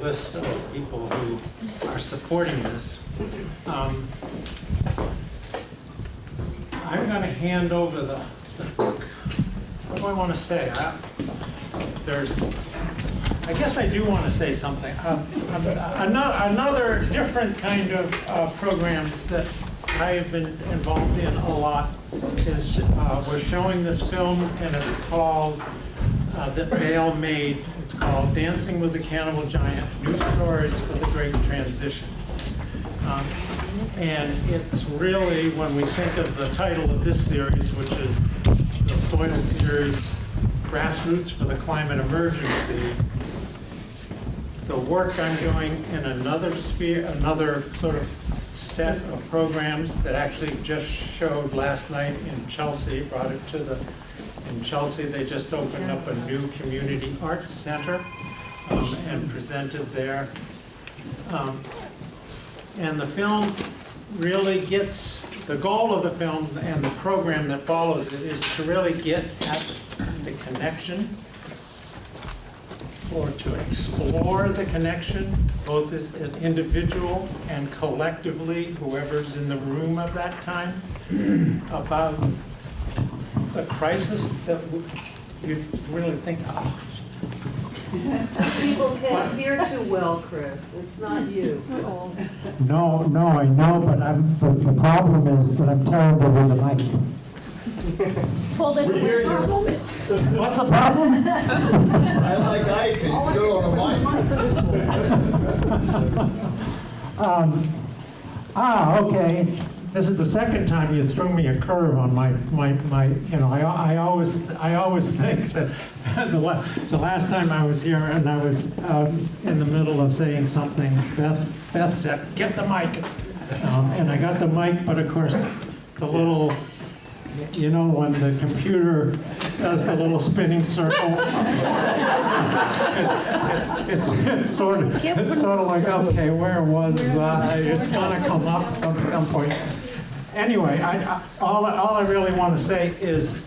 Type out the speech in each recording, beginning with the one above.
list of people who are supporting this. I'm going to hand over the book. What do I want to say? I guess I do want to say something. Another different kind of program that I have been involved in a lot is we're showing this film, and it's called, that Bale made. It's called Dancing with the Cannibal Giant, New Stories for the Great Transition. And it's really, when we think of the title of this series, which is the Swayze series, Grassroots for the Climate Emergency, the work I'm doing in another sphere, another sort of set of programs that actually just showed last night in Chelsea, brought it to the, in Chelsea they just opened up a new community arts center and presented there. And the film really gets, the goal of the film and the program that follows it is to really get at the connection, or to explore the connection, both as an individual and collectively, whoever's in the room at that time, about the crisis that you really think, oh. People can't hear too well, Chris. It's not you. No, I know, but the problem is that I'm terrible with the mic. Well, then What's the problem? I like Ike and still on the mic. Okay. This is the second time you threw me a curve on my you know, I always think that the last time I was here and I was in the middle of saying something, Beth said, get the mic. And I got the mic, but of course, the little, you know, when the computer does the little spinning circle, it's sort of like, okay, where was it's gonna come up some point. Anyway, all I really want to say is,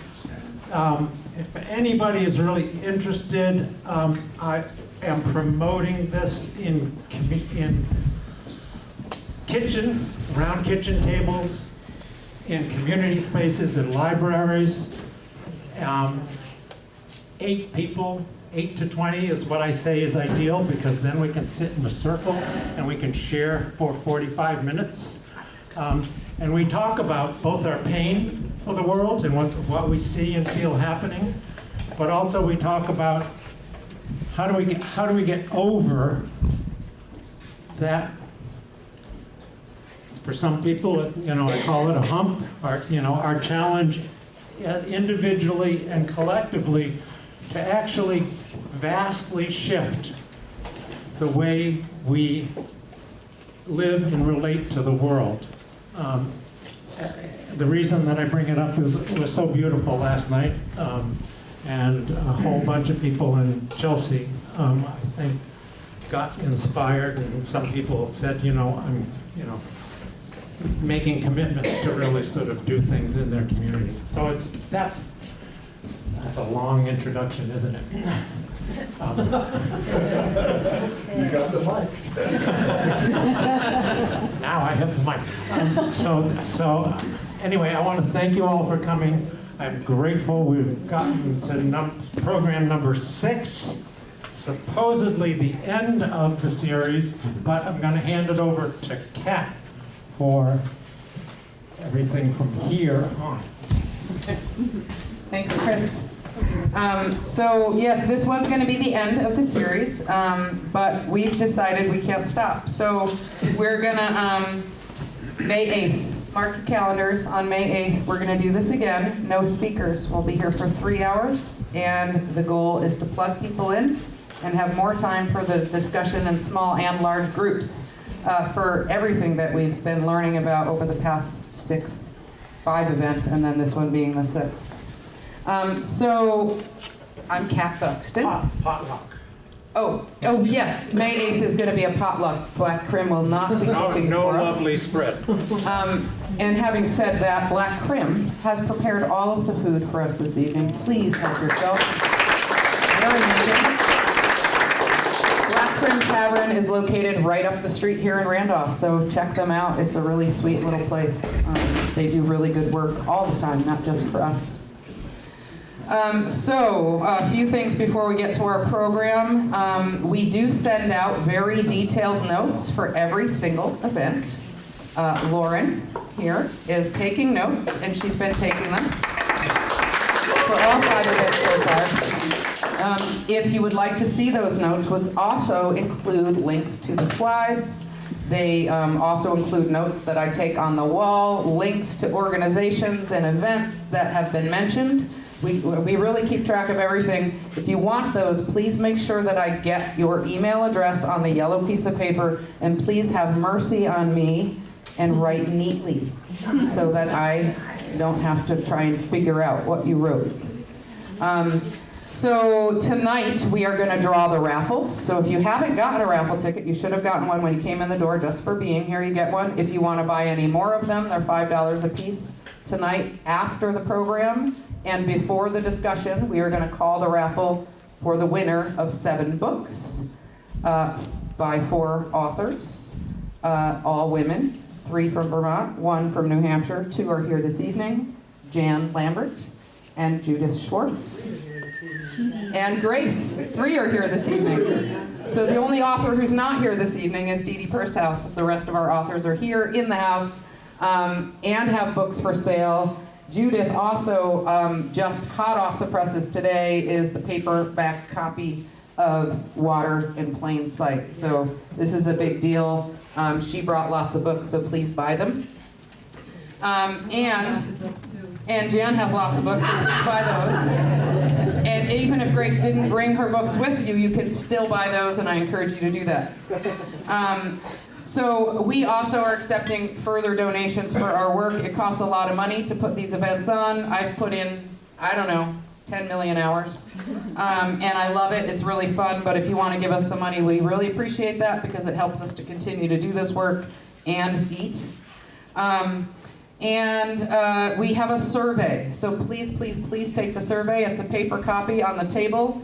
if anybody is really interested, I am promoting this in kitchens, around kitchen tables, in community spaces, in libraries. 8 people, 8 to 20 is what I say is ideal, because then we can sit in a circle and we can share for 45 minutes. And we talk about both our pain for the world and what we see and feel happening, but also we talk about how do we get over that. For some people, you know, I call it a hump. Our challenge individually and collectively to actually vastly shift the way we live and relate to the world. The reason that I bring it up is it was so beautiful last night, and a whole bunch of people in Chelsea, I think, got inspired, and some people said, I'm, making commitments to really sort of do things in their communities. So that's a long introduction, isn't it? You got the mic. Now I have the mic. So anyway, I want to thank you all for coming. I'm grateful we've gotten to program number 6, supposedly the end of the series, but I'm going to hand it over to Kat for everything from here on. Thanks, Chris. So yes, this was going to be the end of the series, but we've decided we can't stop. So we're going to, May 8th, mark your calendars. On May 8th, we're going to do this again. No speakers. We'll be here for 3 hours, and the goal is to plug people in and have more time for the discussion in small and large groups for everything that we've been learning about over the past 5 events, and then this one being the 6th. So I'm Kat Buxton. Potluck. Oh yes, May 8th is going to be a potluck. Black Crim will not be cooking No for us. lovely spread. And having said that, Black Crim has prepared all of the food for us this evening. Please help yourself. Very amazing. Black Northern Tavern is located right up the street here in Randolph, so check them out. It's a really sweet little place. They do really good work all the time, not just for us. So, a few things before we get to our program. We do send out very detailed notes for every single event. Lauren here is taking notes, and she's been taking them for all 5 events so far. If you would like to see those notes, would also include links to the slides. They also include notes that I take on the wall, links to organizations and events that have been mentioned. We really keep track of everything. If you want those, please make sure that I get your email address on the yellow piece of paper, and please have mercy on me and write neatly so that I don't have to try and figure out what you wrote. So tonight we are going to draw the raffle. So if you haven't gotten a raffle ticket, you should have gotten one when you came in the door. Just for being here, you get one. If you want to buy any more of them, they're $5 a piece. Tonight, after the program and before the discussion, we are going to call the raffle for the winner of 7 books by 4 authors, all women, 3 from Vermont, 1 from New Hampshire, 2 are here this evening, Jan Lambert and Judith Schwartz. And Grace, 3 are here this evening. So the only author who's not here this evening is Dee Dee Pursehouse. The rest of our authors are here in the house and have books for sale. Judith also, just hot off the presses today, is the paperback copy of Water in Plain Sight. So this is a big deal. She brought lots of books, so please buy them. And Jan has lots of books, so please buy those. And even if Grace didn't bring her books with you, you can still buy those, and I encourage you to do that. So we also are accepting further donations for our work. It costs a lot of money to put these events on. I've put in, I don't know, 10 million hours. And I love it. It's really fun. But if you want to give us some money, we really appreciate that because it helps us to continue to do this work and eat. We have a survey. So please, please, please take the survey. It's a paper copy on the table.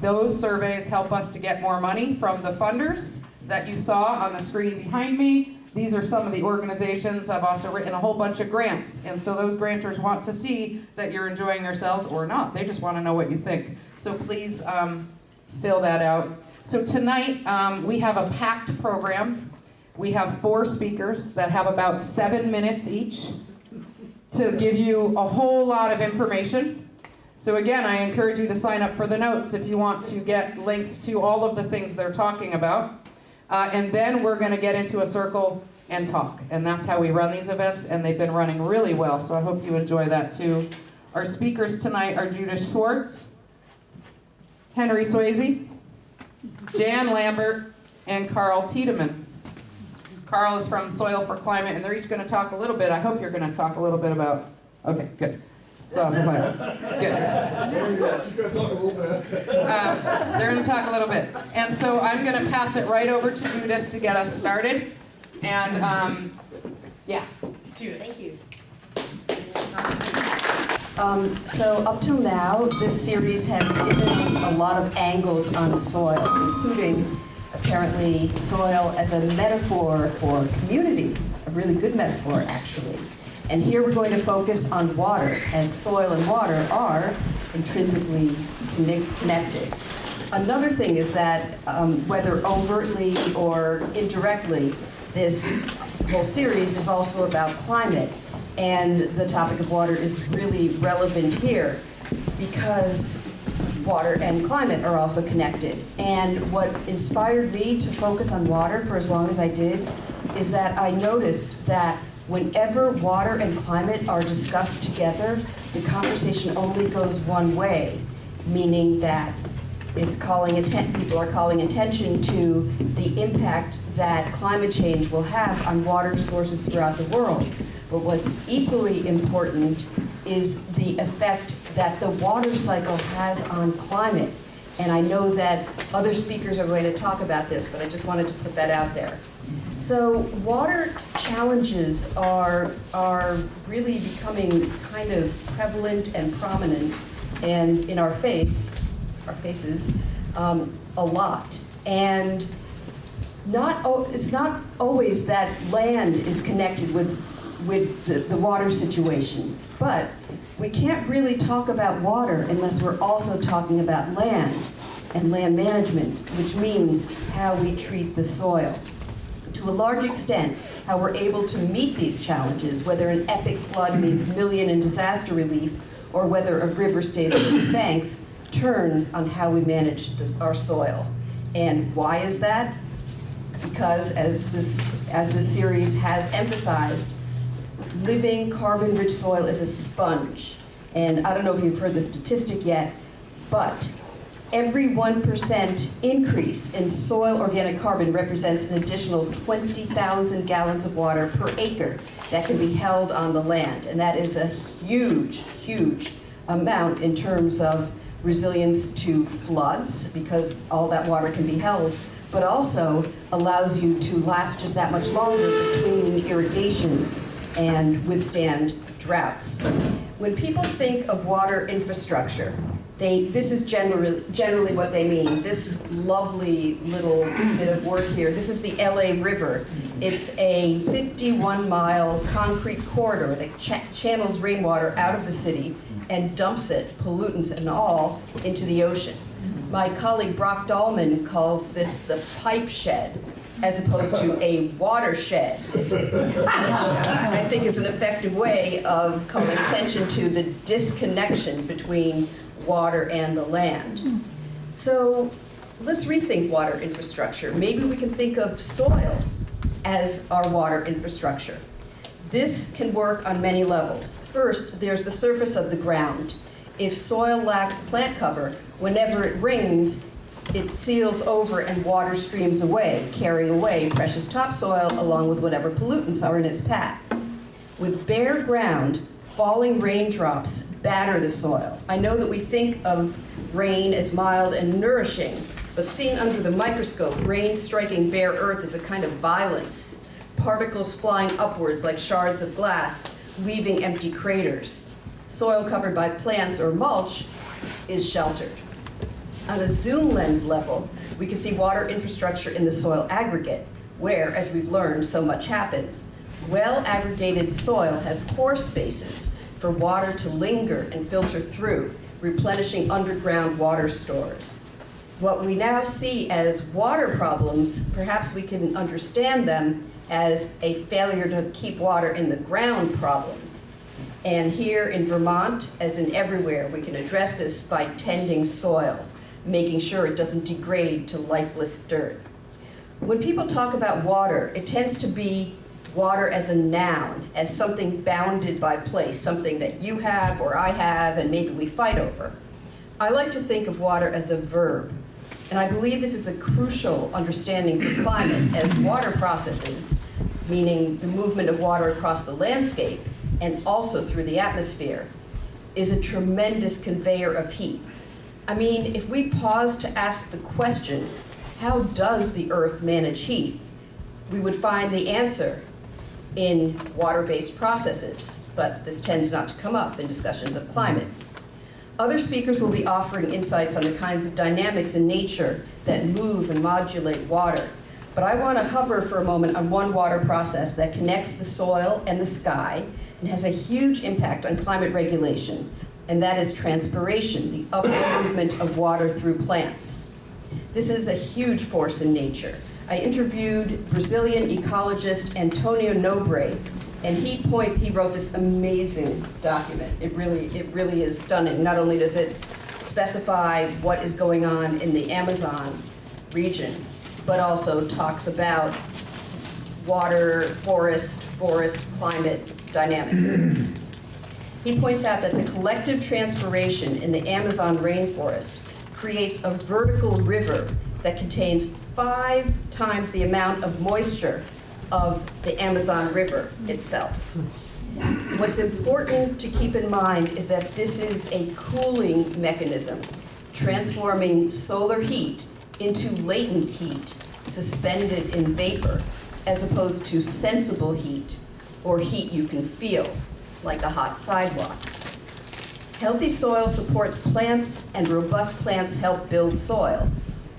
Those surveys help us to get more money from the funders that you saw on the screen behind me. These are some of the organizations. I've also written a whole bunch of grants. And so those grantors want to see that you're enjoying yourselves or not. They just want to know what you think. So please fill that out. So tonight we have a packed program. We have 4 speakers that have about 7 minutes each to give you a whole lot of information. So again, I encourage you to sign up for the notes if you want to get links to all of the things they're talking about. And then we're going to get into a circle and talk. And that's how we run these events, and they've been running really well, so I hope you enjoy that too. Our speakers tonight are Judith Schwartz, Henry Swayze, Jan Lambert, and Carl Tiedemann. Carl is from Soil for Climate, and they're each going to talk a little bit. I hope you're going to talk a little bit about, okay, good. So, good. They're going to talk a little bit. And so I'm going to pass it right over to Judith to get us started. And, yeah, Judith. Thank you. So up till now, this series has given us a lot of angles on soil, including apparently soil as a metaphor for community, a really good metaphor actually. And here we're going to focus on water, as soil and water are intrinsically connected. Another thing is that whether overtly or indirectly, this whole series is also about climate. And the topic of water is really relevant here because water and climate are also connected. And what inspired me to focus on water for as long as I did is that I noticed that whenever water and climate are discussed together, the conversation only goes one way, meaning that people are calling attention to the impact that climate change will have on water sources throughout the world. But what's equally important is the effect that the water cycle has on climate. And I know that other speakers are going to talk about this, but I just wanted to put that out there. So water challenges are really becoming kind of prevalent and prominent and in our faces a lot. And it's not always that land is connected with the water situation, but we can't really talk about water unless we're also talking about land and land management, which means how we treat the soil. To a large extent, how we're able to meet these challenges, whether an epic flood means million in disaster relief, or whether a river stays in its banks, turns on how we manage our soil. And why is that? Because as this series has emphasized, living carbon-rich soil is a sponge. And I don't know if you've heard the statistic yet, but every 1% increase in soil organic carbon represents an additional 20,000 gallons of water per acre that can be held on the land. And that is a huge, huge amount in terms of resilience to floods, because all that water can be held, but also allows you to last just that much longer between irrigations and withstand droughts. When people think of water infrastructure, this is generally what they mean. This lovely little bit of work here, this is the LA River. It's a 51-mile concrete corridor that channels rainwater out of the city and dumps it, pollutants and all, into the ocean. My colleague Brock Dahlman calls this the pipe shed, as opposed to a watershed, which I think is an effective way of calling attention to the disconnection between water and the land. So let's rethink water infrastructure. Maybe we can think of soil as our water infrastructure. This can work on many levels. First, there's the surface of the ground. If soil lacks plant cover, whenever it rains, it seals over and water streams away, carrying away precious topsoil along with whatever pollutants are in its path. With bare ground, falling raindrops batter the soil. I know that we think of rain as mild and nourishing, but seen under the microscope, rain striking bare earth is a kind of violence. Particles flying upwards like shards of glass, leaving empty craters. Soil covered by plants or mulch is sheltered. On a zoom lens level, we can see water infrastructure in the soil aggregate, where, as we've learned, so much happens. Well-aggregated soil has pore spaces for water to linger and filter through, replenishing underground water stores. What we now see as water problems, perhaps we can understand them as a failure to keep water in the ground problems. And here in Vermont, as in everywhere, we can address this by tending soil, making sure it doesn't degrade to lifeless dirt. When people talk about water, it tends to be water as a noun, as something bounded by place, something that you have or I have and maybe we fight over. I like to think of water as a verb, and I believe this is a crucial understanding for climate, as water processes, meaning the movement of water across the landscape and also through the atmosphere, is a tremendous conveyor of heat. I mean, if we pause to ask the question, how does the Earth manage heat? We would find the answer in water-based processes, but this tends not to come up in discussions of climate. Other speakers will be offering insights on the kinds of dynamics in nature that move and modulate water. But I want to hover for a moment on one water process that connects the soil and the sky and has a huge impact on climate regulation, and that is transpiration, the upward movement of water through plants. This is a huge force in nature. I interviewed Brazilian ecologist Antonio Nobre, and he wrote this amazing document. It really is stunning. Not only does it specify what is going on in the Amazon region, but also talks about water, forest, climate dynamics. He points out that the collective transpiration in the Amazon rainforest creates a vertical river that contains 5 times the amount of moisture of the Amazon River itself. What's important to keep in mind is that this is a cooling mechanism, transforming solar heat into latent heat suspended in vapor, as opposed to sensible heat or heat you can feel, like a hot sidewalk. Healthy soil supports plants, and robust plants help build soil.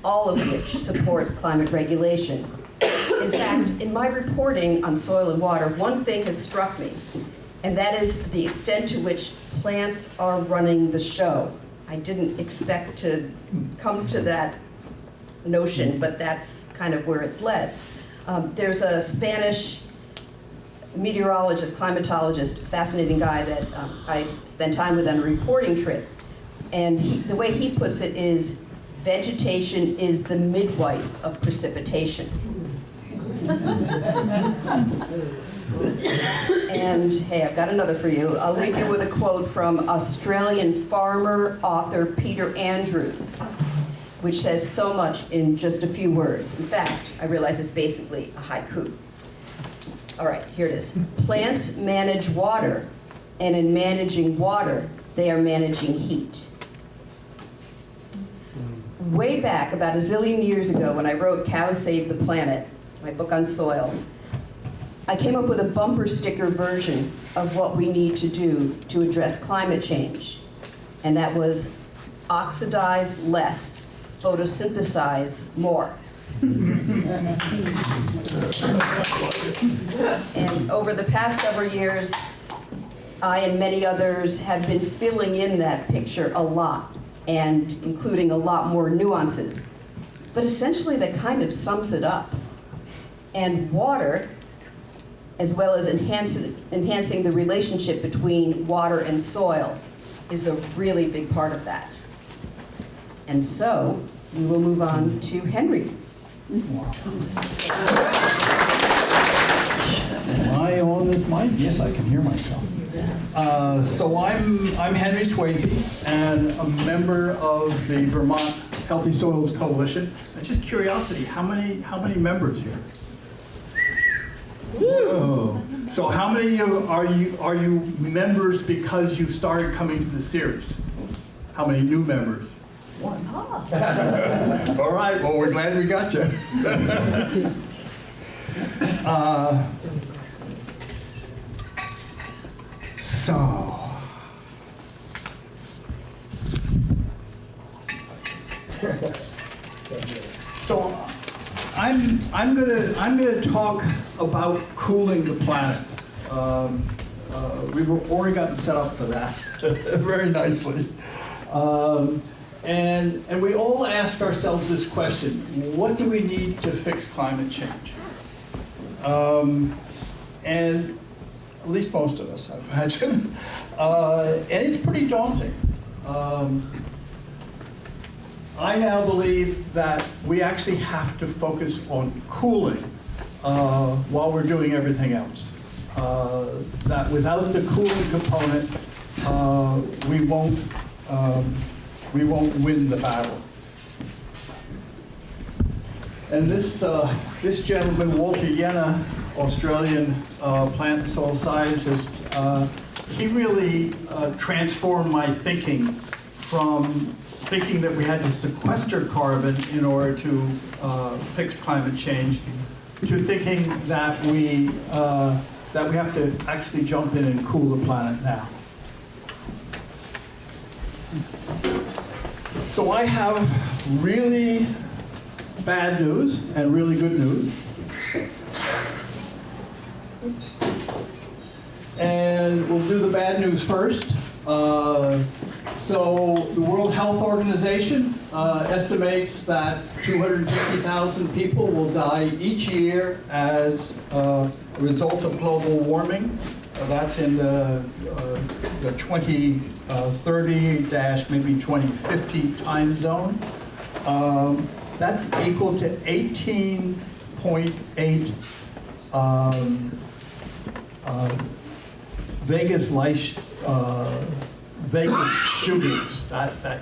all of which supports climate regulation. In fact, in my reporting on soil and water, one thing has struck me, and that is the extent to which plants are running the show. I didn't expect to come to that notion, but that's kind of where it's led. There's a Spanish meteorologist, climatologist, fascinating guy that I spent time with on a reporting trip. And the way he puts it is, vegetation is the midwife of precipitation. And hey, I've got another for you. I'll leave you with a quote from Australian farmer, author Peter Andrews, which says so much in just a few words. In fact, I realize it's basically a haiku. All right, here it is. Plants manage water, and in managing water, they are managing heat. Way back, about a zillion years ago, when I wrote Cows Save the Planet, my book on soil, I came up with a bumper sticker version of what we need to do to address climate change. And that was oxidize less, photosynthesize more. And over the past several years, I and many others have been filling in that picture a lot, and including a lot more nuances. But essentially, that kind of sums it up. And water, as well as enhancing the relationship between water and soil, is a really big part of that. And so, we will move on to Henry. Am I on this mic? Yes, I can hear myself. So I'm Henry Swayze, and a member of the Vermont Healthy Soils Coalition. Just curiosity, how many members here? Whoa. So how many are you members because you started coming to the series? How many new members? One. Oh. All right, well, we're glad we got you. So I'm gonna talk about cooling the planet. We've already gotten set up for that very nicely. And we all ask ourselves this question: what do we need to fix climate change? And at least most of us, I imagine. And it's pretty daunting. I now believe that we actually have to focus on cooling while we're doing everything else. That without the cooling component, we won't win the battle. And this gentleman, Walter Jenner, Australian plant and soil scientist, he really transformed my thinking from thinking that we had to sequester carbon in order to fix climate change to thinking that we have to actually jump in and cool the planet now. So I have really bad news and really good news. Oops. And we'll do the bad news first. So the World Health Organization estimates that 250,000 people will die each year as a result of global warming. That's in the 2030 maybe 2050 time zone. That's equal to 18.8 Vegas shootings, that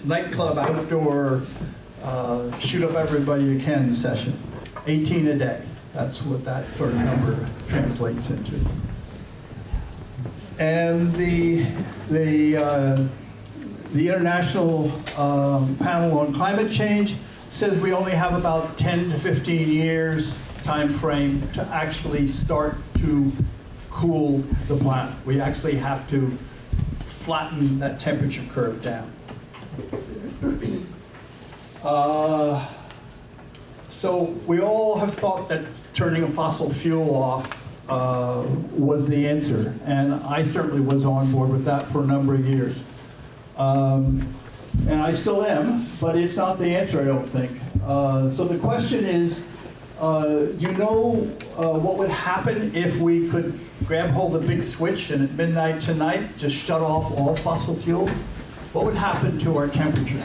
nightclub outdoor shoot up everybody you can session. 18 a day. That's what that sort of number translates into. And the International Panel on Climate Change says we only have about 10 to 15 years time frame to actually start to cool the planet. We actually have to flatten that temperature curve down. So we all have thought that turning a fossil fuel off was the answer, and I certainly was on board with that for a number of years. And I still am, but it's not the answer, I don't think. So the question is, do you know what would happen if we could grab hold of a big switch and at midnight tonight just shut off all fossil fuel? What would happen to our temperature?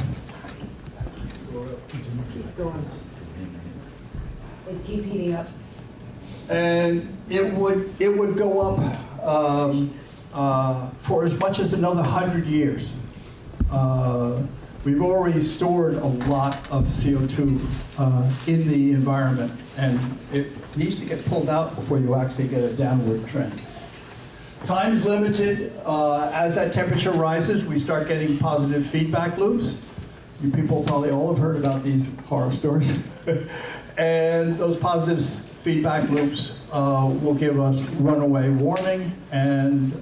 Keep going. They keep heating up. And it would go up for as much as another 100 years. We've already stored a lot of CO2 in the environment, and it needs to get pulled out before you actually get a downward trend. Time is limited. As that temperature rises, we start getting positive feedback loops. You people probably all have heard about these horror stories. And those positive feedback loops will give us runaway warming, and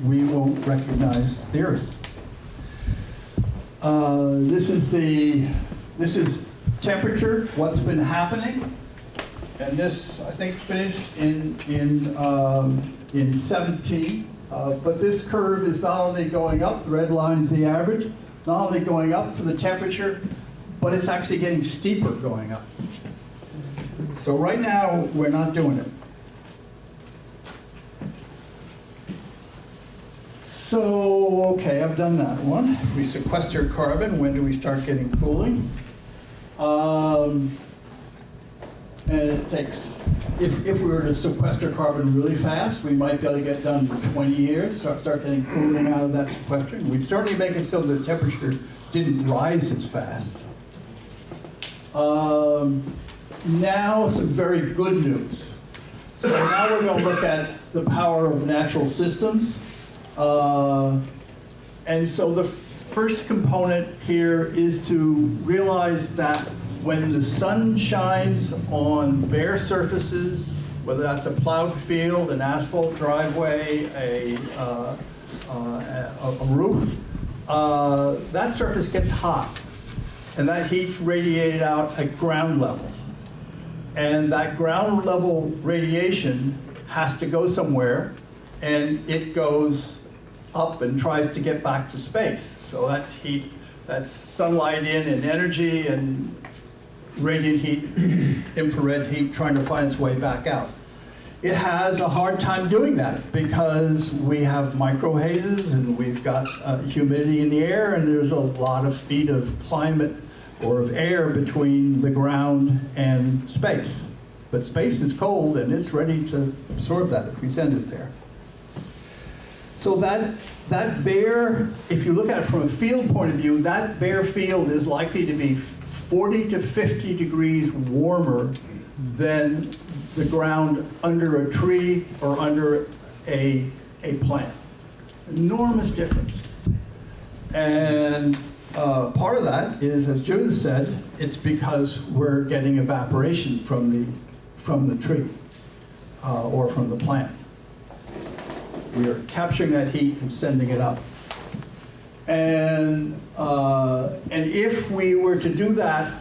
we won't recognize the Earth. This is temperature, what's been happening, and this I think finished in 17. But this curve is not only going up, the red line is the average, not only going up for the temperature, but it's actually getting steeper going up. So right now, we're not doing it. So, okay, I've done that one. We sequester carbon. When do we start getting cooling? And it takes, if we were to sequester carbon really fast, we might be able to get done in 20 years, start getting cooling out of that sequestering. We'd certainly make it so the temperature didn't rise as fast. Now, some very good news. So now we're going to look at the power of natural systems. And so the first component here is to realize that when the sun shines on bare surfaces, whether that's a plowed field, an asphalt driveway, a roof, that surface gets hot. And that heat's radiated out at ground level. And that ground level radiation has to go somewhere, and it goes up and tries to get back to space. So that's heat, that's sunlight in and energy and radiant heat, infrared heat trying to find its way back out. It has a hard time doing that because we have microhazes and we've got humidity in the air, and there's a lot of feet of climate or of air between the ground and space. But space is cold and it's ready to absorb that if we send it there. So that bare, if you look at it from a field point of view, that bare field is likely to be 40 to 50 degrees warmer than the ground under a tree or under a plant. Enormous difference. And part of that is, as Judith said, it's because we're getting evaporation from the tree or from the plant. We are capturing that heat and sending it up. And if we were to do that,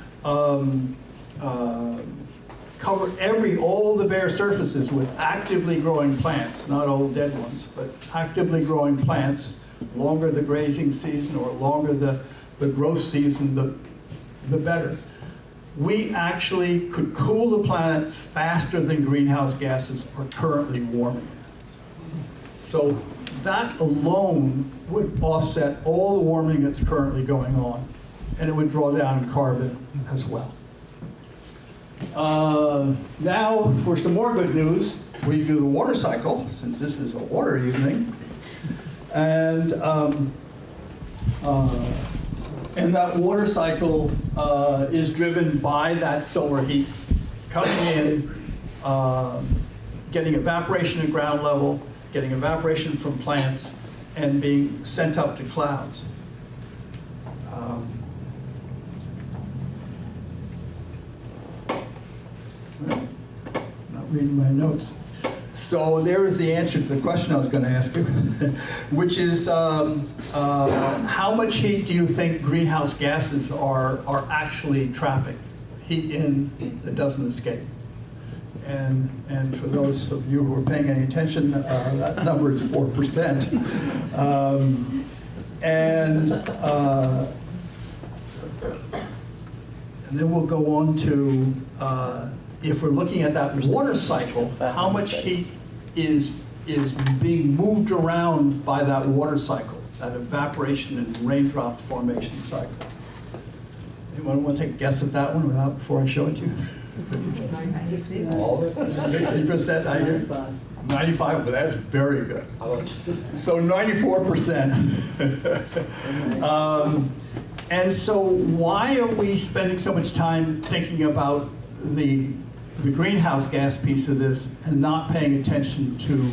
cover all the bare surfaces with actively growing plants, not all dead ones, but actively growing plants, longer the grazing season or longer the growth season, the better. We actually could cool the planet faster than greenhouse gases are currently warming it. So that alone would offset all the warming that's currently going on, and it would draw down carbon as well. Now, for some more good news, we do the water cycle, since this is a water evening. And that water cycle is driven by that solar heat coming in, getting evaporation at ground level, getting evaporation from plants, and being sent up to clouds. Not reading my notes. So there is the answer to the question I was going to ask you, which is how much heat do you think greenhouse gases are actually trapping? Heat in that doesn't escape. And for those of you who are paying any attention, that number is 4%. And then we'll go on to, if we're looking at that water cycle, how much heat is being moved around by that water cycle, that evaporation and raindrop formation cycle. Anyone want to take a guess at that one before I show it to you? 60%, I hear. 95, but that's very good. So 94%. And so why are we spending so much time thinking about the greenhouse gas piece of this and not paying attention to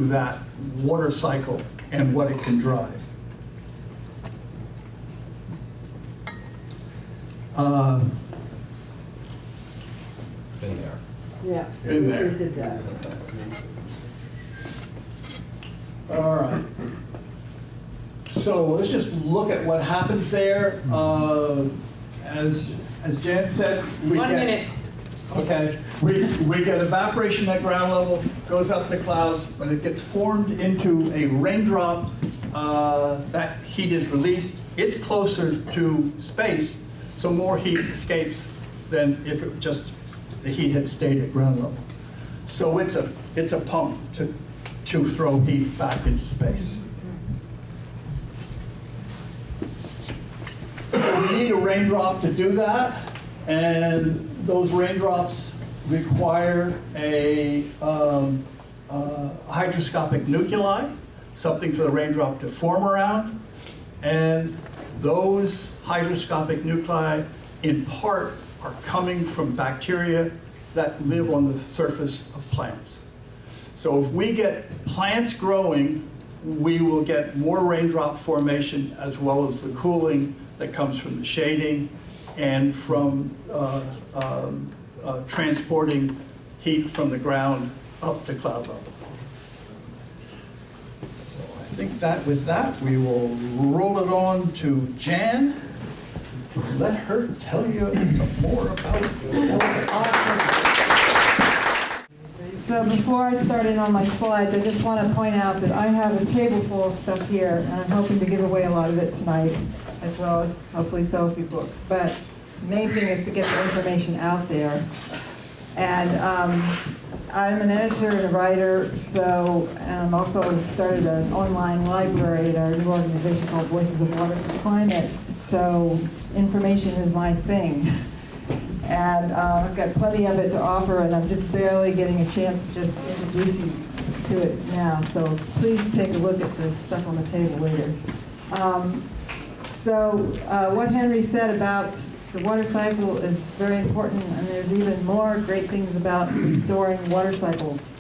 that water cycle and what it can drive? Been there. Yeah. Been there. We did that. All right. So let's just look at what happens there. As Jan said, we 1 get, minute. Okay, we get evaporation at ground level, goes up to clouds. When it gets formed into a raindrop, that heat is released. It's closer to space, so more heat escapes than if it just the heat had stayed at ground level. So it's a pump to throw heat back into space. So we need a raindrop to do that, and those raindrops require a hydroscopic nuclei, something for the raindrop to form around, and those hydroscopic nuclei in part are coming from bacteria that live on the surface of plants. So if we get plants growing, we will get more raindrop formation as well as the cooling that comes from the shading and from transporting heat from the ground up to cloud level. So I think that with that, we will roll it on to Jan. Let her tell you some more about it. So before I start in on my slides, I just want to point out that I have a table full of stuff here, and I'm hoping to give away a lot of it tonight, as well as hopefully sell a few books. But the main thing is to get the information out there. And I'm an editor and a writer, so I'm also started an online library at our new organization called Voices of Water for Climate. So information is my thing. And I've got plenty of it to offer, and I'm just barely getting a chance to just introduce you to it now. So please take a look at the stuff on the table later. What Henry said about the water cycle is very important, and there's even more great things about restoring water cycles.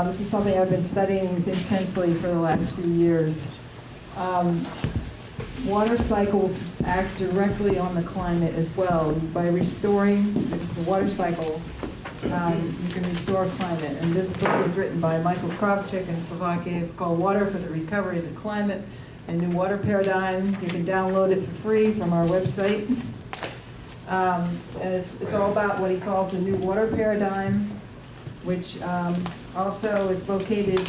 This is something I've been studying intensely for the last few years. Water cycles act directly on the climate as well. By restoring the water cycle, you can restore climate. And this book was written by Michael Kravchuk in Slovakia. It's called Water for the Recovery of the Climate, a New Water Paradigm. You can download it for free from our website. And it's all about what he calls the New Water Paradigm, which also is located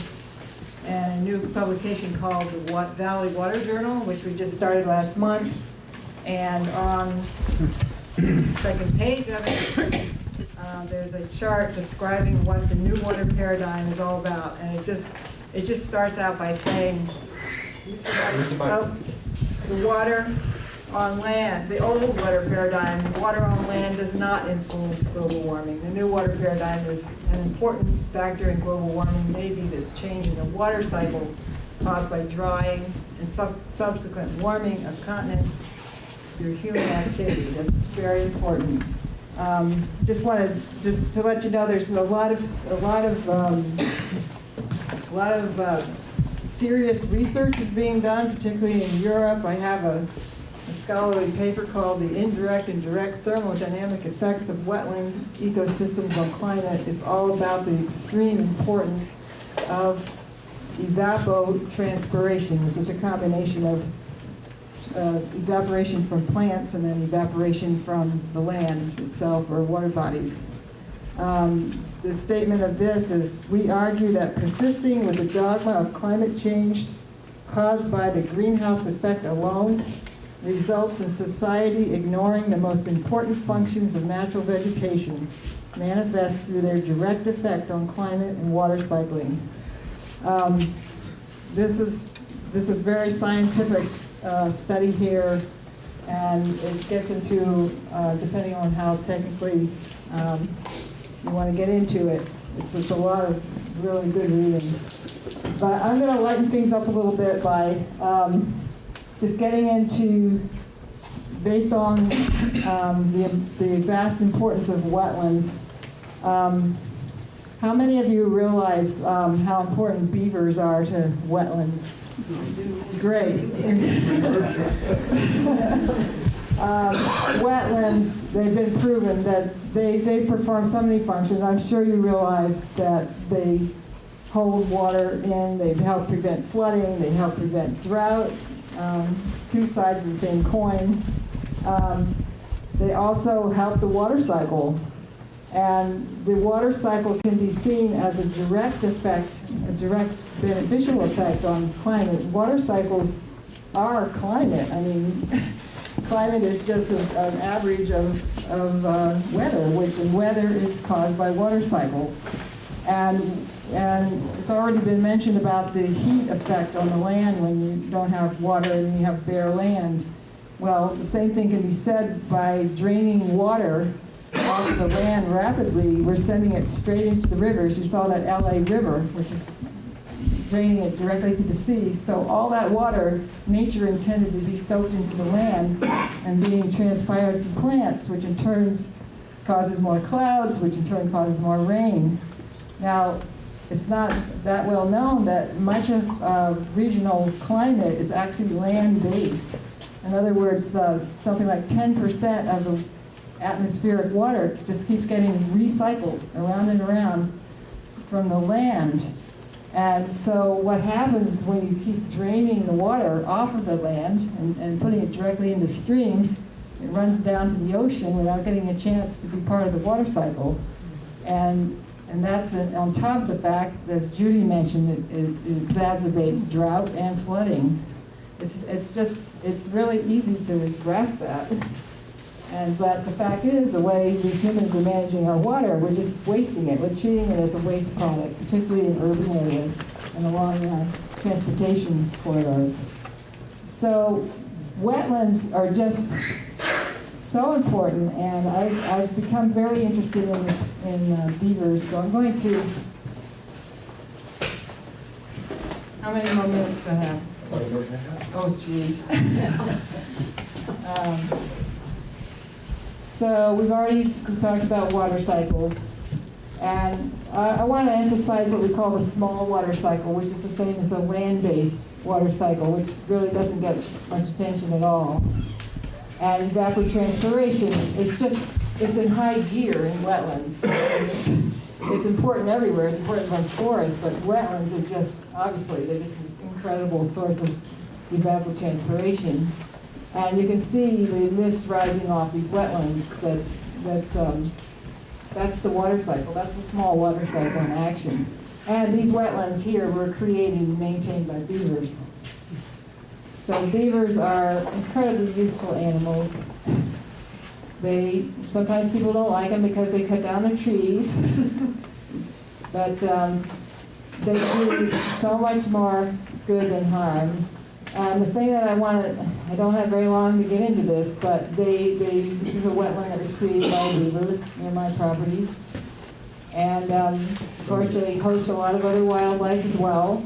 in a new publication called the Valley Water Journal, which we just started last month. And on the second page of it, there's a chart describing what the New Water Paradigm is all about. And it just starts out by saying, the water on land, the old water paradigm, water on land does not influence global warming. The new water paradigm is an important factor in global warming, maybe the change in the water cycle caused by drying and subsequent warming of continents through human activity. That's very important. Just wanted to let you know there's a lot of serious research is being done, particularly in Europe. I have a scholarly paper called The Indirect and Direct Thermodynamic Effects of Wetlands Ecosystems on Climate. It's all about the extreme importance of evapotranspiration, which is a combination of evaporation from plants and then evaporation from the land itself or water bodies. The statement of this is, we argue that persisting with the dogma of climate change caused by the greenhouse effect alone results in society ignoring the most important functions of natural vegetation, manifest through their direct effect on climate and water cycling. This is a very scientific study here, and it gets into, depending on how technically you want to get into it, it's a lot of really good reading. But I'm going to lighten things up a little bit by just getting into, based on the vast importance of wetlands, how many of you realize how important beavers are to wetlands? Great. Wetlands, they've been proven that they perform so many functions. I'm sure you realize that they hold water in, they help prevent flooding, they help prevent drought, two sides of the same coin. They also help the water cycle. And the water cycle can be seen as a direct effect, a direct beneficial effect on climate. Water cycles are climate. I mean, climate is just an average of weather, and weather is caused by water cycles. And it's already been mentioned about the heat effect on the land when you don't have water and you have bare land. Well, the same thing can be said by draining water off the land rapidly. We're sending it straight into the rivers. You saw that LA River, which is draining it directly to the sea. So all that water, nature intended to be soaked into the land and being transpired to plants, which in turn causes more clouds, which in turn causes more rain. Now, it's not that well known that much of regional climate is actually land-based. In other words, something like 10% of the atmospheric water just keeps getting recycled around and around from the land. And so what happens when you keep draining the water off of the land and putting it directly into streams, it runs down to the ocean without getting a chance to be part of the water cycle. And that's on top of the fact, as Judy mentioned, it exacerbates drought and flooding. It's really easy to grasp that. But the fact is, the way we humans are managing our water, we're just wasting it. We're treating it as a waste product, particularly in urban areas and along transportation corridors. So wetlands are just so important, and I've become very interested in beavers. So I'm going to, how many more minutes do I have? Oh, geez. So we've already talked about water cycles, and I want to emphasize what we call the small water cycle, which is the same as the land-based water cycle, which really doesn't get much attention at all. And evapotranspiration, it's in high gear in wetlands. It's important everywhere. It's important on forests, but wetlands are just, obviously, they're just this incredible source of evapotranspiration. And you can see the mist rising off these wetlands. That's the water cycle. That's the small water cycle in action. And these wetlands here were created and maintained by beavers. So beavers are incredibly useful animals. Sometimes people don't like them because they cut down the trees, but they do so much more good than harm. The thing that I don't have very long to get into this, but this is a wetland that was created by a beaver near my property. And of course they host a lot of other wildlife as well.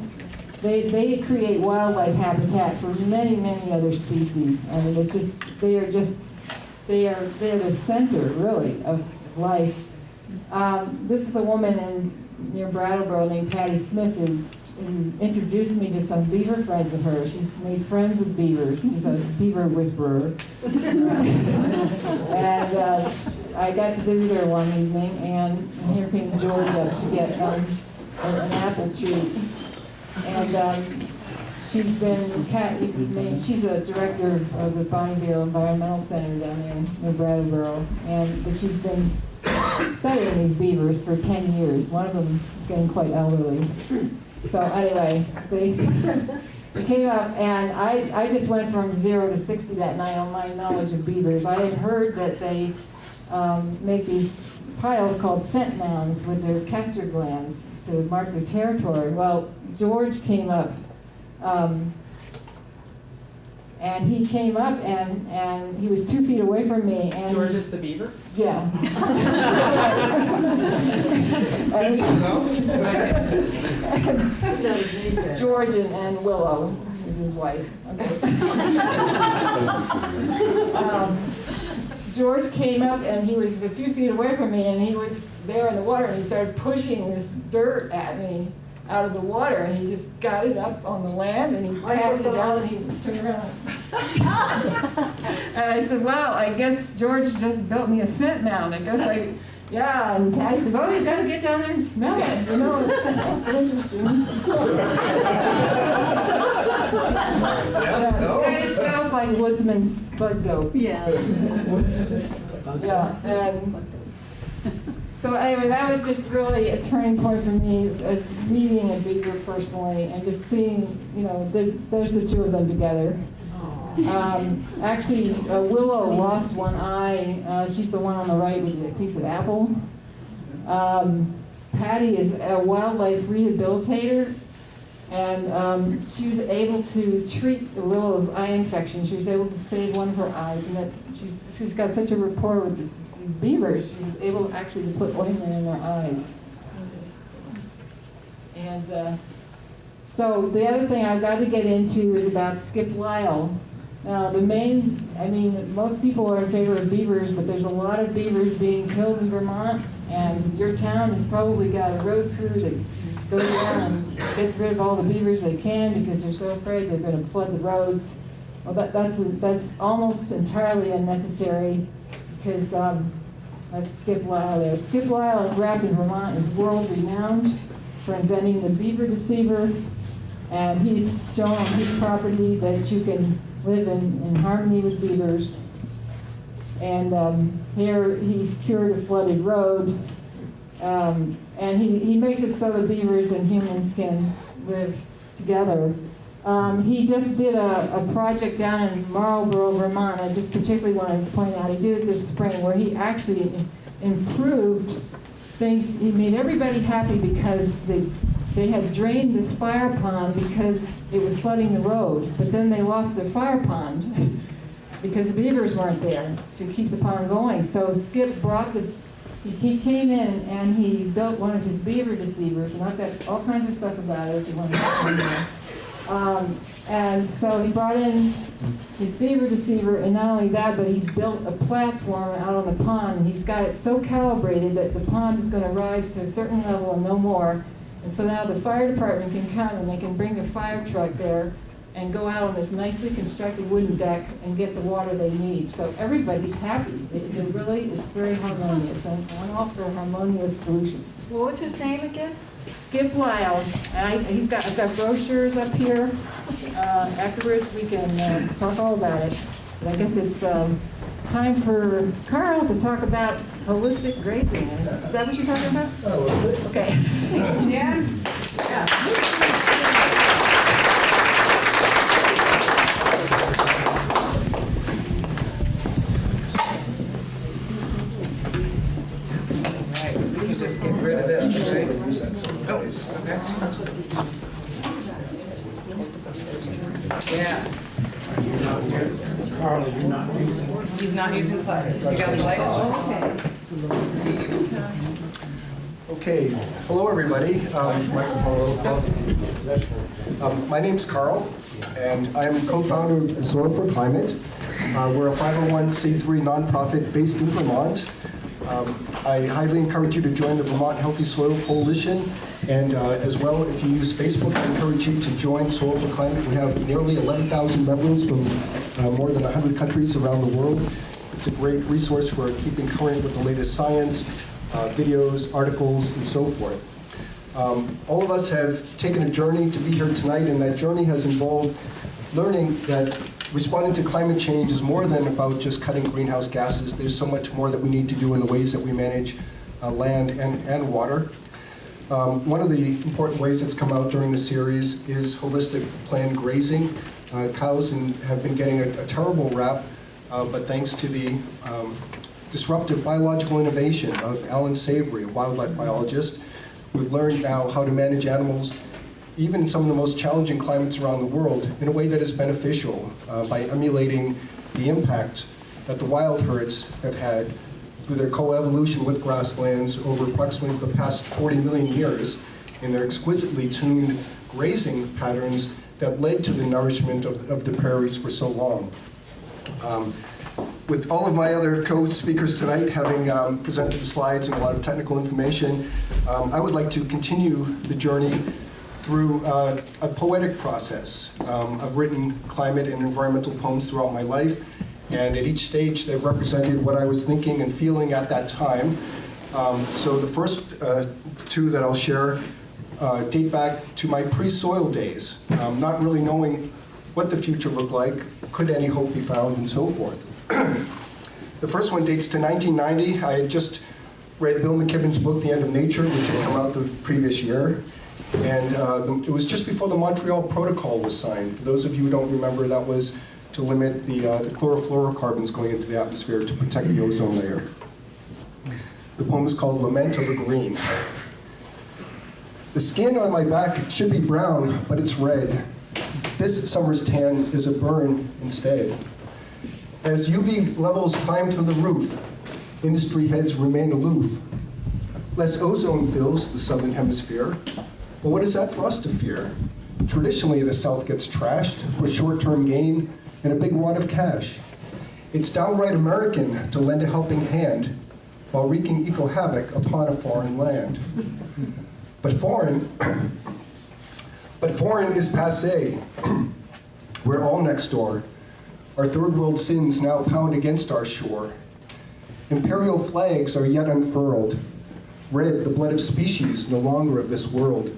They create wildlife habitat for many, many other species. I mean, they're the center, really, of life. This is a woman near Brattleboro named Patty Smith who introduced me to some beaver friends of hers. She's made friends with beavers. She's a beaver whisperer. And I got to visit her one evening, and here came George up to get an apple tree. And she's she's a director of the Bonneville Environmental Center down there near Brattleboro, and she's been studying these beavers for 10 years. One of them is getting quite elderly. So anyway, they came up, and I just went from 0 to 60 that night on my knowledge of beavers. I had heard that they make these piles called scent mounds with their castor glands to mark their territory. Well, George came up, and he came up, and he was 2 feet away from me. And George is the beaver? Yeah. It's George and Willow is his wife. Okay. George came up, and he was a few feet away from me, and he was there in the water, and he started pushing this dirt at me out of the water, and he just got it up on the land, and he patted it down, and he turned around. And I said, well, I guess George just built me a scent mound. I guess yeah. And Patty says, oh, you got to get down there and smell it. You know, it's interesting. It kind of smells like Woodsman's bud dope. Yeah. Yeah. And so anyway, that was just really a turning point for me, meeting a beaver personally, and just seeing, you know, there's the two of them together. Actually, Willow lost one eye. She's the one on the right with a piece of apple. Patty is a wildlife rehabilitator, and she was able to treat Willow's eye infection. She was able to save one of her eyes, and that she's got such a rapport with these beavers. She was able actually to put ointment in their eyes. And so the other thing I've got to get into is about Skip Lyle. Now, most people are in favor of beavers, but there's a lot of beavers being killed in Vermont, and your town has probably got a road crew that goes around and gets rid of all the beavers they can because they're so afraid they're going to flood the roads. Well, that's almost entirely unnecessary because that's Skip Lyle there. Skip Lyle in Grafton, Vermont is world renowned for inventing the beaver deceiver, and he's shown on his property that you can live in harmony with beavers. And here he's cured a flooded road, and he makes it so the beavers and humans can live together. He just did a project down in Marlborough, Vermont. I just particularly wanted to point out, he did it this spring, where he actually improved things. He made everybody happy because they had drained this fire pond because it was flooding the road, but then they lost their fire pond because the beavers weren't there to keep the pond going. So Skip brought he came in and he built one of his beaver deceivers, and I've got all kinds of stuff about it if you want to know. And so he brought in his beaver deceiver, and not only that, but he built a platform out on the pond, and he's got it so calibrated that the pond is going to rise to a certain level and no more. And so now the fire department can come and they can bring a fire truck there and go out on this nicely constructed wooden deck and get the water they need. So everybody's happy. It's very harmonious, and I'm all for harmonious solutions. What was his name again? Skip Lyle. And I've got brochures up here. Afterwards we can talk all about it. But I guess it's time for Carl to talk about holistic grazing. Is that what you're talking about? Okay. Yeah. Right, we can just get rid of this, right? Oh, okay. Yeah. Carly, you're not using. He's not using slides. You got the slides? Okay, hello everybody. My name's Carl, and I'm co-founder of Soil for Climate. We're a 501c3 nonprofit based in Vermont. I highly encourage you to join the Vermont Healthy Soil Coalition, and as well, if you use Facebook, I encourage you to join Soil for Climate. We have nearly 11,000 members from more than 100 countries around the world. It's a great resource for keeping current with the latest science, videos, articles, and so forth. All of us have taken a journey to be here tonight, and that journey has involved learning that responding to climate change is more than about just cutting greenhouse gases. There's so much more that we need to do in the ways that we manage land and water. One of the important ways that's come out during the series is holistic planned grazing. Cows have been getting a terrible rap, but thanks to the disruptive biological innovation of Alan Savory, a wildlife biologist, we've learned now how to manage animals even in some of the most challenging climates around the world, in a way that is beneficial by emulating the impact that the wild herds have had through their coevolution with grasslands over approximately the past 40 million years in their exquisitely tuned grazing patterns that led to the nourishment of the prairies for so long. With all of my other co-speakers tonight having presented the slides and a lot of technical information, I would like to continue the journey through a poetic process. I've written climate and environmental poems throughout my life, and at each stage they've represented what I was thinking and feeling at that time. So the first two that I'll share date back to my pre-soil days, not really knowing what the future looked like, could any hope be found, and so forth. The first one dates to 1990. I had just read Bill McKibben's book, The End of Nature, which had come out the previous year. And it was just before the Montreal Protocol was signed. For those of you who don't remember, that was to limit the chlorofluorocarbons going into the atmosphere to protect the ozone layer. The poem is called Lament of a Green. The skin on my back should be brown, but it's red. This summer's tan is a burn instead. As UV levels climb through the roof, industry heads remain aloof. Less ozone fills the southern hemisphere. Well, what is that for us to fear? Traditionally, the South gets trashed for short-term gain and a big wad of cash. It's downright American to lend a helping hand while wreaking eco-havoc upon a foreign land. But foreign is passé. We're all next door. Our third world sins now pound against our shore. Imperial flags are yet unfurled. Red, the blood of species no longer of this world.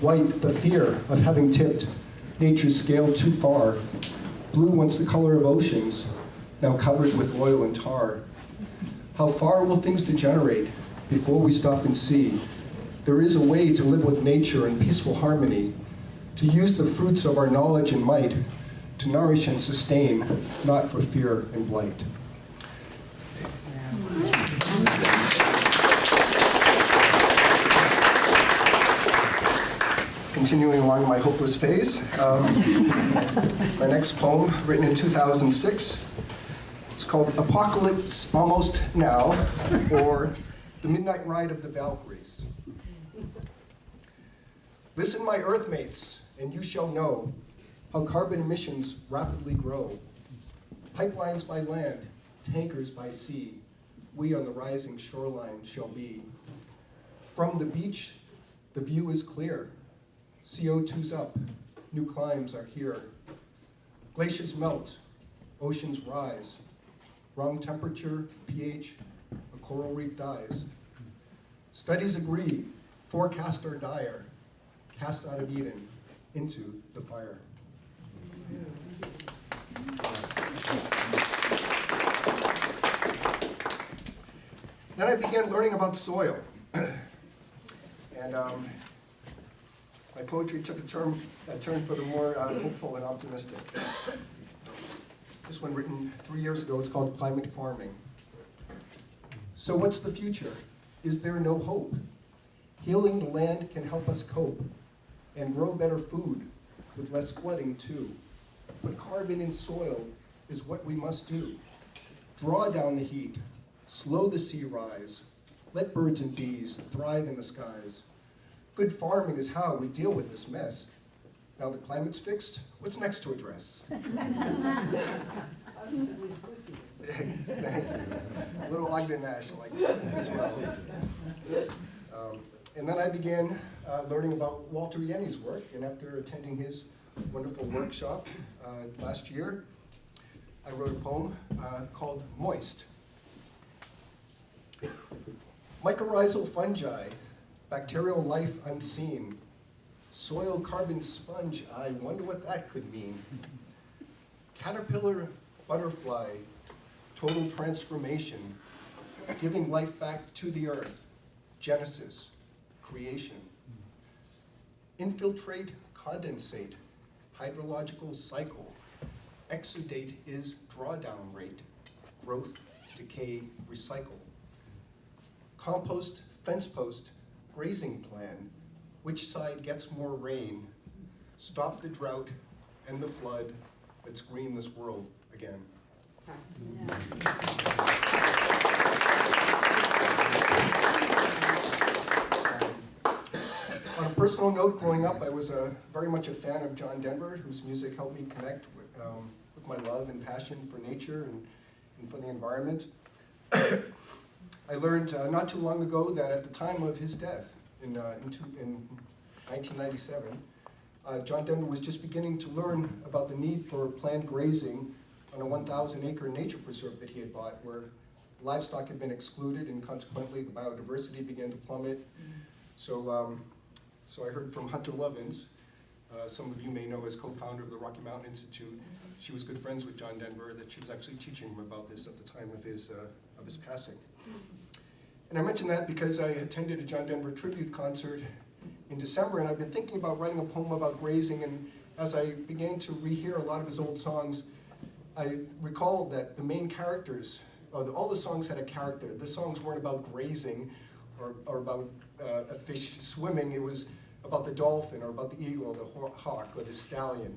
White, the fear of having tipped nature's scale too far. Blue, once the color of oceans, now covered with oil and tar. How far will things degenerate before we stop and see? There is a way to live with nature in peaceful harmony, to use the fruits of our knowledge and might, to nourish and sustain, not for fear and blight. Continuing along my hopeless phase, my next poem, written in 2006, it's called Apocalypse Almost Now, or The Midnight Ride of the Valkyries. Listen, my earthmates, and you shall know how carbon emissions rapidly grow. Pipelines by land, tankers by sea, we on the rising shoreline shall be. From the beach, the view is clear. CO2's up, new climes are here. Glaciers melt, oceans rise. Wrong temperature, pH, a coral reef dies. Studies agree, forecasts are dire. Cast out of Eden, into the fire. Then I began learning about soil. And my poetry took a turn for the more hopeful and optimistic. This one written 3 years ago, it's called Climate Farming. So what's the future? Is there no hope? Healing the land can help us cope and grow better food with less flooding too. But carbon in soil is what we must do. Draw down the heat, slow the sea rise, let birds and bees thrive in the skies. Good farming is how we deal with this mess. Now the climate's fixed, what's next to address? Thank you. A little Ogden Nash like that as well. And then I began learning about Walter Yenny's work, and after attending his wonderful workshop last year, I wrote a poem called Moist. Mycorrhizal fungi, bacterial life unseen, soil carbon sponge, I wonder what that could mean. Caterpillar, butterfly, total transformation, giving life back to the earth, genesis, creation. Infiltrate, condensate, hydrological cycle, exudate is drawdown rate, growth, decay, recycle. Compost, fence post, grazing plan, which side gets more rain, stop the drought and the flood, let's green this world again. On a personal note, growing up, I was very much a fan of John Denver, whose music helped me connect with my love and passion for nature and for the environment. I learned not too long ago that at the time of his death in 1997, John Denver was just beginning to learn about the need for planned grazing on a 1,000-acre nature preserve that he had bought, where livestock had been excluded, and consequently the biodiversity began to plummet. So I heard from Hunter Lovins, some of you may know as co-founder of the Rocky Mountain Institute. She was good friends with John Denver, that she was actually teaching him about this at the time of his passing. And I mention that because I attended a John Denver tribute concert in December, and I've been thinking about writing a poem about grazing, and as I began to rehear a lot of his old songs, I recalled that the main characters, all the songs had a character. The songs weren't about grazing or about a fish swimming. It was about the dolphin or about the eagle or the hawk or the stallion.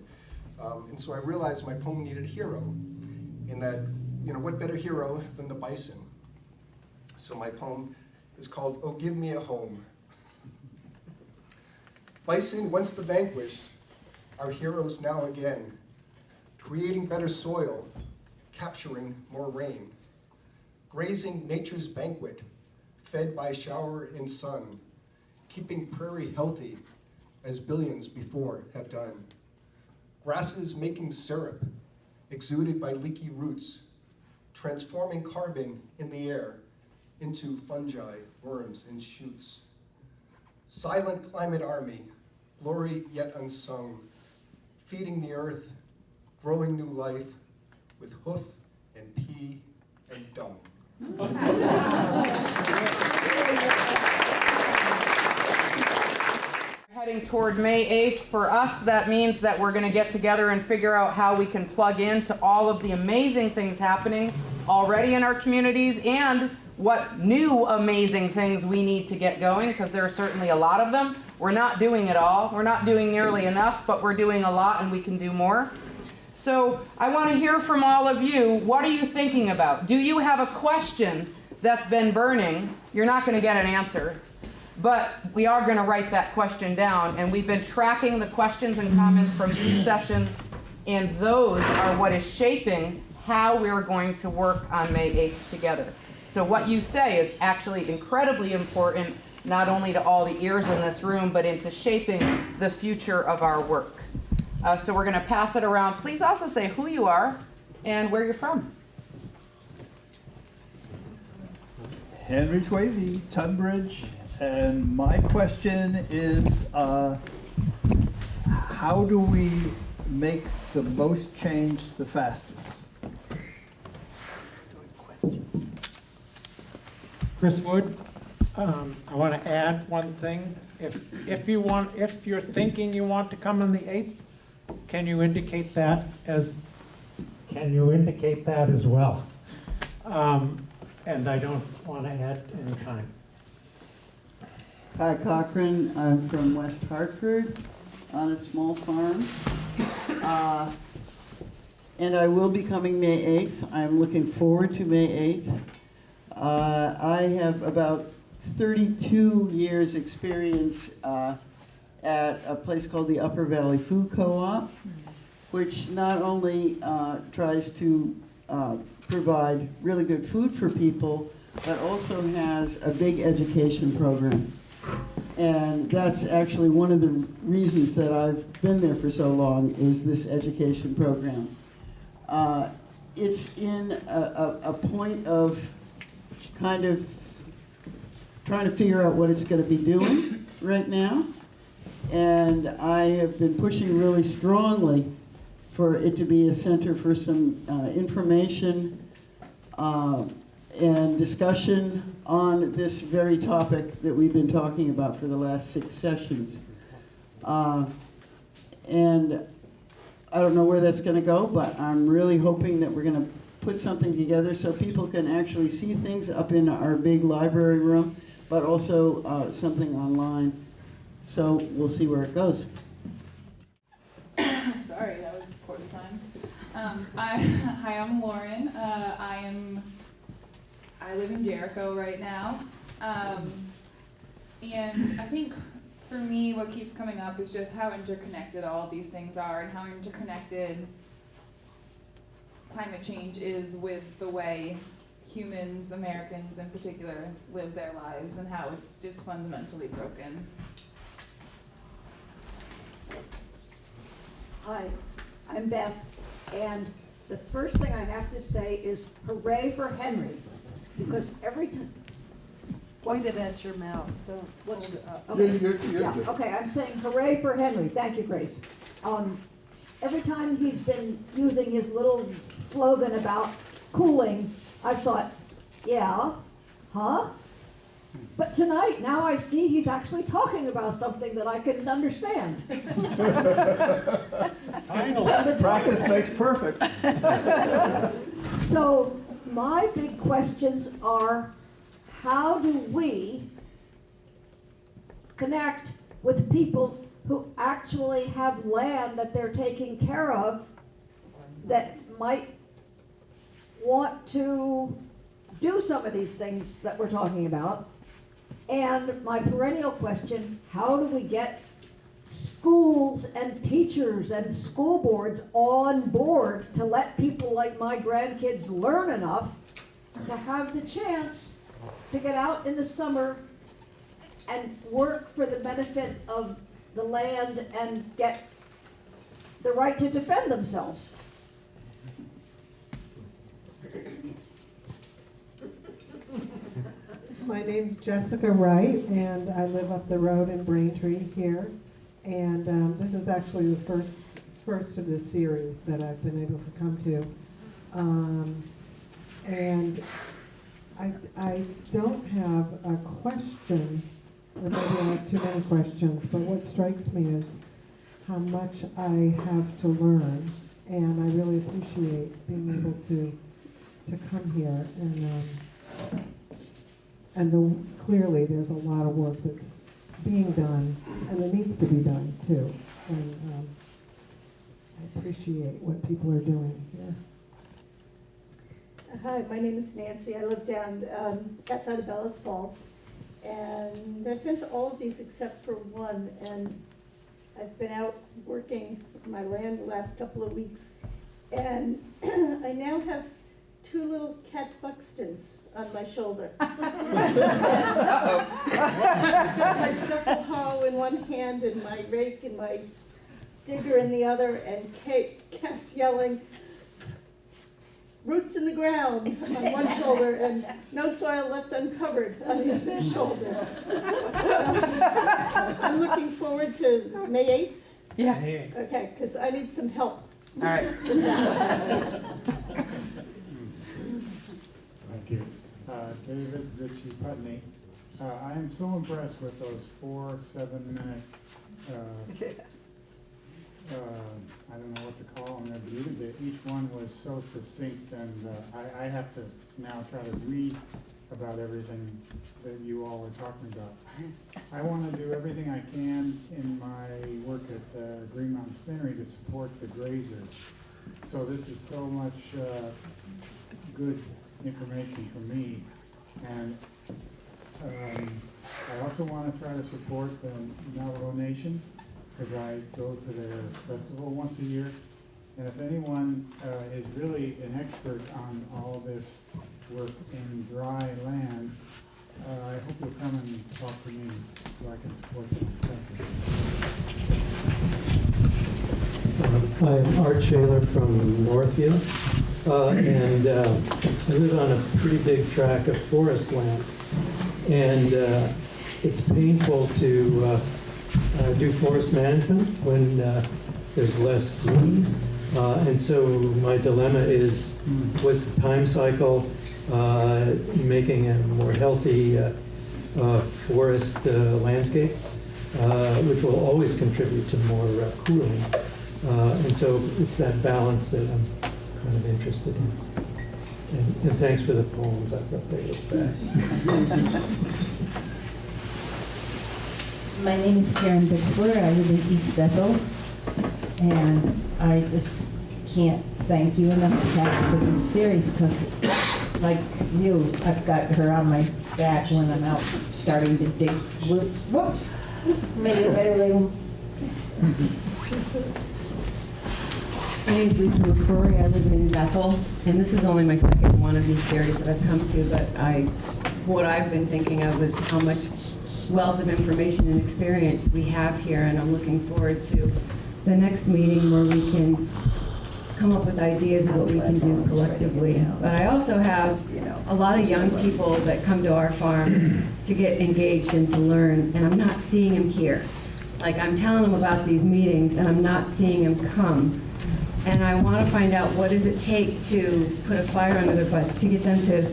And so I realized my poem needed a hero, in that, what better hero than the bison? So my poem is called Oh Give Me a Home. Bison, once the vanquished, our heroes now again, creating better soil, capturing more rain, grazing nature's banquet, fed by shower and sun, keeping prairie healthy as billions before have done. Grasses making syrup, exuded by leaky roots, transforming carbon in the air into fungi, worms, and shoots. Silent climate army, glory yet unsung, feeding the earth, growing new life with hoof and pee and dung. Heading toward May 8th. For us, that means that we're going to get together and figure out how we can plug into all of the amazing things happening already in our communities, and what new amazing things we need to get going, because there are certainly a lot of them. We're not doing it all. We're not doing nearly enough, but we're doing a lot, and we can do more. So I want to hear from all of you. What are you thinking about? Do you have a question that's been burning? You're not going to get an answer, but we are going to write that question down, and we've been tracking the questions and comments from these sessions, and those are what is shaping how we're going to work on May 8th together. So what you say is actually incredibly important, not only to all the ears in this room, but into shaping the future of our work. So we're going to pass it around. Please also say who you are and where you're from. Henry Swayze, Tunbridge, and my question is, how do we make the most change the fastest? Chris Wood, I want to add one thing. If you're thinking you want to come on the 8th, can you indicate that as well? And I don't want to add any time. Hi, Cochran. I'm from West Hartford on a small farm. And I will be coming May 8th. I'm looking forward to May 8th. I have about 32 years experience at a place called the Upper Valley Food Co-op, which not only tries to provide really good food for people, but also has a big education program. And that's actually one of the reasons that I've been there for so long, is this education program. It's in a point of kind of trying to figure out what it's going to be doing right now. And I have been pushing really strongly for it to be a center for some information and discussion on this very topic that we've been talking about for the last 6 sessions. And I don't know where that's going to go, but I'm really hoping that we're going to put something together so people can actually see things up in our big library room, but also something online. So we'll see where it goes. Sorry, that was quarter time. Hi, I'm Lauren. I live in Jericho right now. And I think for me, what keeps coming up is just how interconnected all of these things are, and how interconnected climate change is with the way humans, Americans in particular, live their lives, and how it's just fundamentally broken. Hi, I'm Beth, and the first thing I have to say is hooray for Henry, because every time. Point it at your mouth, don't hold it up. Okay. You're Yeah, good. okay, I'm saying hooray for Henry. Thank you, Grace. Every time he's been using his little slogan about cooling, I've thought, yeah, huh? But tonight, now I see he's actually talking about something that I can understand. Practice makes perfect. So my big questions are, how do we connect with people who actually have land that they're taking care of that might want to do some of these things that we're talking about? And my perennial question, how do we get schools and teachers and school boards on board to let people like my grandkids learn enough to have the chance to get out in the summer and work for the benefit of the land and get the right to defend themselves? My name's Jessica Wright, and I live up the road in Braintree here. And this is actually the first of the series that I've been able to come to. And I don't have a question, or maybe I have too many questions, but what strikes me is how much I have to learn, and I really appreciate being able to come here. And clearly there's a lot of work that's being done, and that needs to be done too. And I appreciate what people are doing here. Hi, my name is Nancy. I live down outside of Bellas Falls, and I've been to all of these except for one, and I've been out working my land the last couple of weeks, and I now have 2 little cat Buxtons on my shoulder. I've got my scuffle hoe in one hand and my rake and my digger in the other, and Cat's yelling, roots in the ground on one shoulder and no soil left uncovered on the other shoulder. I'm looking forward to May 8th. Yeah. Okay, because I need some help. All right. Thank you. David Ritchie Putney. I am so impressed with those 4 7-minute, I don't know what to call them, each one was so succinct, and I have to now try to read about everything that you all are talking about. I want to do everything I can in my work at Green Mountain Spinnery to support the grazers. So this is so much good information for me. And I also want to try to support the Navajo Nation, because I go to their festival once a year, And if anyone is really an expert on all this work in dry land, I hope you'll come and talk to me so I can support them. Thank you. I'm Art Shaler from Northview, and I live on a pretty big tract of forest land. And it's painful to do forest management when there's less green. And so my dilemma is, what's the time cycle, making a more healthy forest landscape, which will always contribute to more cooling. And so it's that balance that I'm kind of interested in. And thanks for the poems, I thought they looked bad. My name is Karen Bixler. I live in East Bethel. And I just can't thank you enough, Pat, for this series, because like you, I've got her on my back when I'm out starting to dig roots. Whoops! Made it better later. My name is Lisa Lascori. I live in Bethel, and this is only my second one of these series that I've come to, but what I've been thinking of is how much wealth of information and experience we have here, and I'm looking forward to the next meeting where we can come up with ideas of what we can do collectively. But I also have a lot of young people that come to our farm to get engaged and to learn, and I'm not seeing them here. Like, I'm telling them about these meetings, and I'm not seeing them come. And I want to find out, what does it take to put a fire under their butts, to get them to,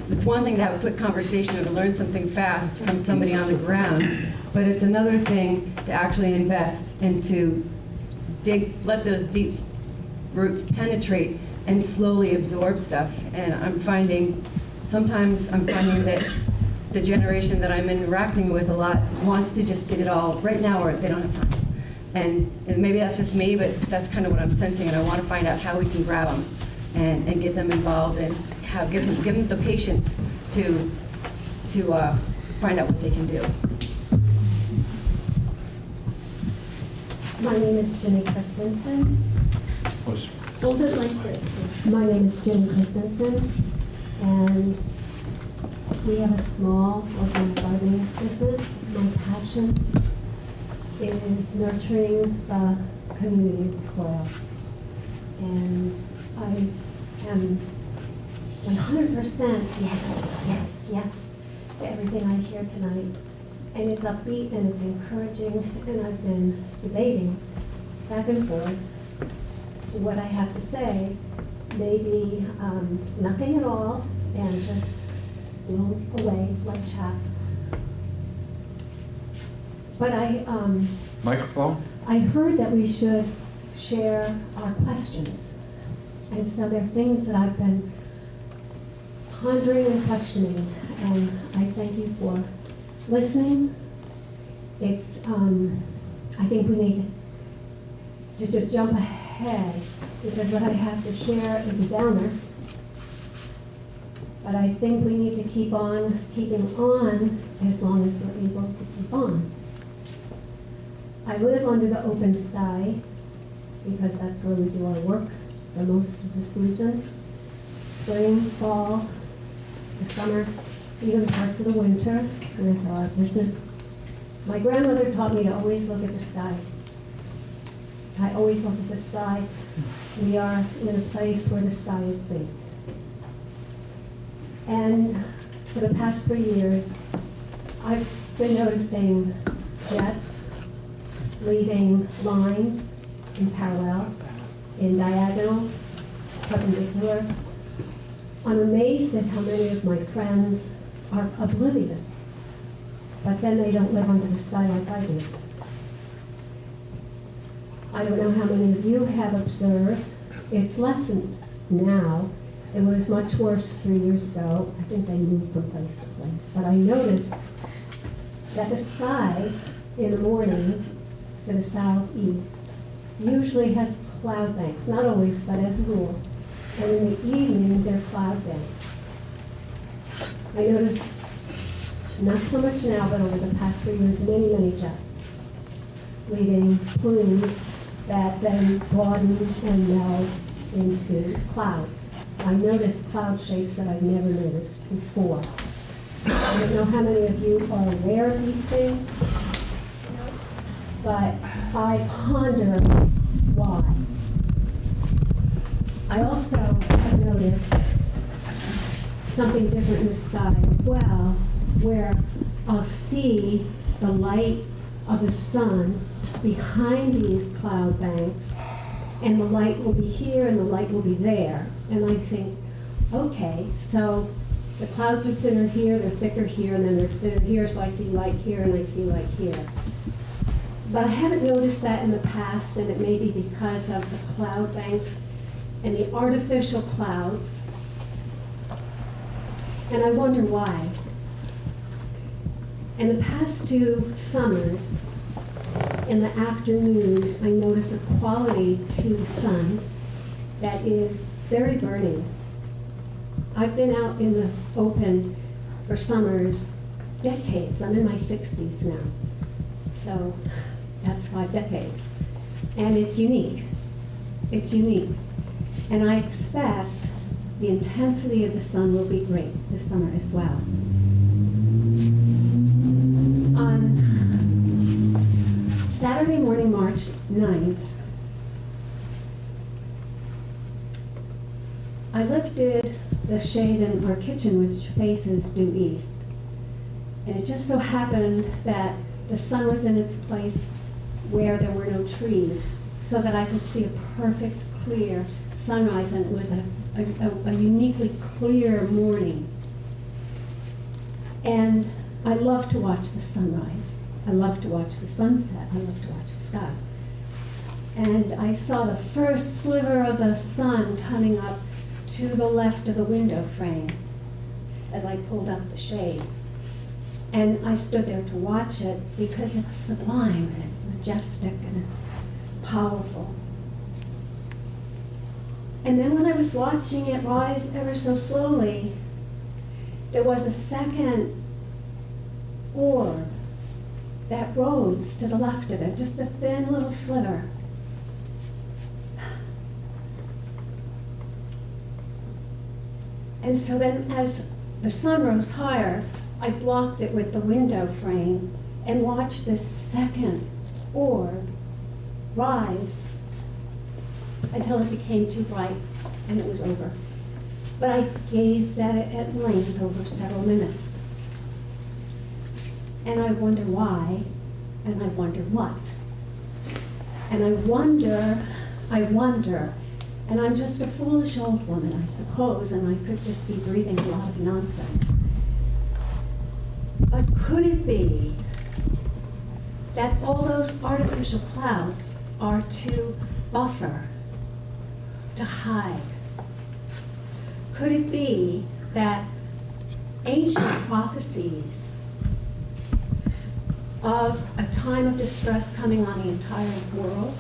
it's one thing to have a quick conversation or to learn something fast from somebody on the ground, but it's another thing to actually invest and to let those deep roots penetrate and slowly absorb stuff. And sometimes I'm finding that the generation that I'm interacting with a lot wants to just get it all right now, or they don't have time. And maybe that's just me, but that's kind of what I'm sensing, and I want to find out how we can grab them and get them involved and give them the patience to find out what they can do. My name is Jenny Christensen. Hold it like this. My name is Jenny Christensen, and we have a small organic gardening business. My passion is nurturing the community soil. And I am 100% yes, yes, yes to everything I hear tonight. And it's upbeat and it's encouraging, and I've been debating back and forth what I have to say. Maybe nothing at all, and just blow away like chaff. But Microphone? I heard that we should share our questions. And so there are things that I've been pondering and questioning, and I thank you for listening. It's, I think we need to jump ahead, because what I have to share is a downer. But I think we need to keep on keeping on as long as we're able to keep on. I live under the open sky because that's where we do our work for most of the season. Spring, fall, the summer, even parts of the winter. And I thought, my grandmother taught me to always look at the sky. I always look at the sky. We are in a place where the sky is big. And for the past 3 years, I've been noticing jets leaving lines in parallel, in diagonal, perpendicular. I'm amazed at how many of my friends are oblivious, but then they don't live under the sky like I do. I don't know how many of you have observed. It's lessened now. It was much worse 3 years ago. I think they moved from place to place. But I noticed that the sky in the morning to the southeast usually has cloud banks, not always, but as a rule. And in the evening, there are cloud banks. I noticed, not so much now, but over the past 3 years, many, many jets, leaving plumes, that then broaden and meld into clouds. I noticed cloud shapes that I've never noticed before. I don't know how many of you are aware of these things, but I ponder why. I also have noticed something different in the sky as well, where I'll see the light of the sun behind these cloud banks, and the light will be here and the light will be there. And I think, okay, so the clouds are thinner here, they're thicker here, and then they're thinner here, so I see light here and I see light here. But I haven't noticed that in the past, and it may be because of the cloud banks and the artificial clouds. And I wonder why. In the past 2 summers, in the afternoons, I notice a quality to the sun that is very burning. I've been out in the open for summers decades. I'm in my 60s now. So that's 5 decades. And it's unique. It's unique. And I expect the intensity of the sun will be great this summer as well. On Saturday morning, March 9th, I lifted the shade in our kitchen, which faces due east. And it just so happened that the sun was in its place where there were no trees, so that I could see a perfect, clear sunrise, and it was a uniquely clear morning. And I love to watch the sunrise. I love to watch the sunset. I love to watch the sky. And I saw the first sliver of the sun coming up to the left of the window frame as I pulled up the shade. And I stood there to watch it because it's sublime and it's majestic and it's powerful. And then when I was watching it rise ever so slowly, there was a second orb that rose to the left of it, just a thin little sliver. And so then as the sun rose higher, I blocked it with the window frame and watched this second orb rise until it became too bright and it was over. But I gazed at it at length over several minutes. And I wonder why, and I wonder what. And I wonder, and I'm just a foolish old woman, I suppose, and I could just be breathing a lot of nonsense. But could it be that all those artificial clouds are to buffer, to hide? Could it be that ancient prophecies of a time of distress coming on the entire world,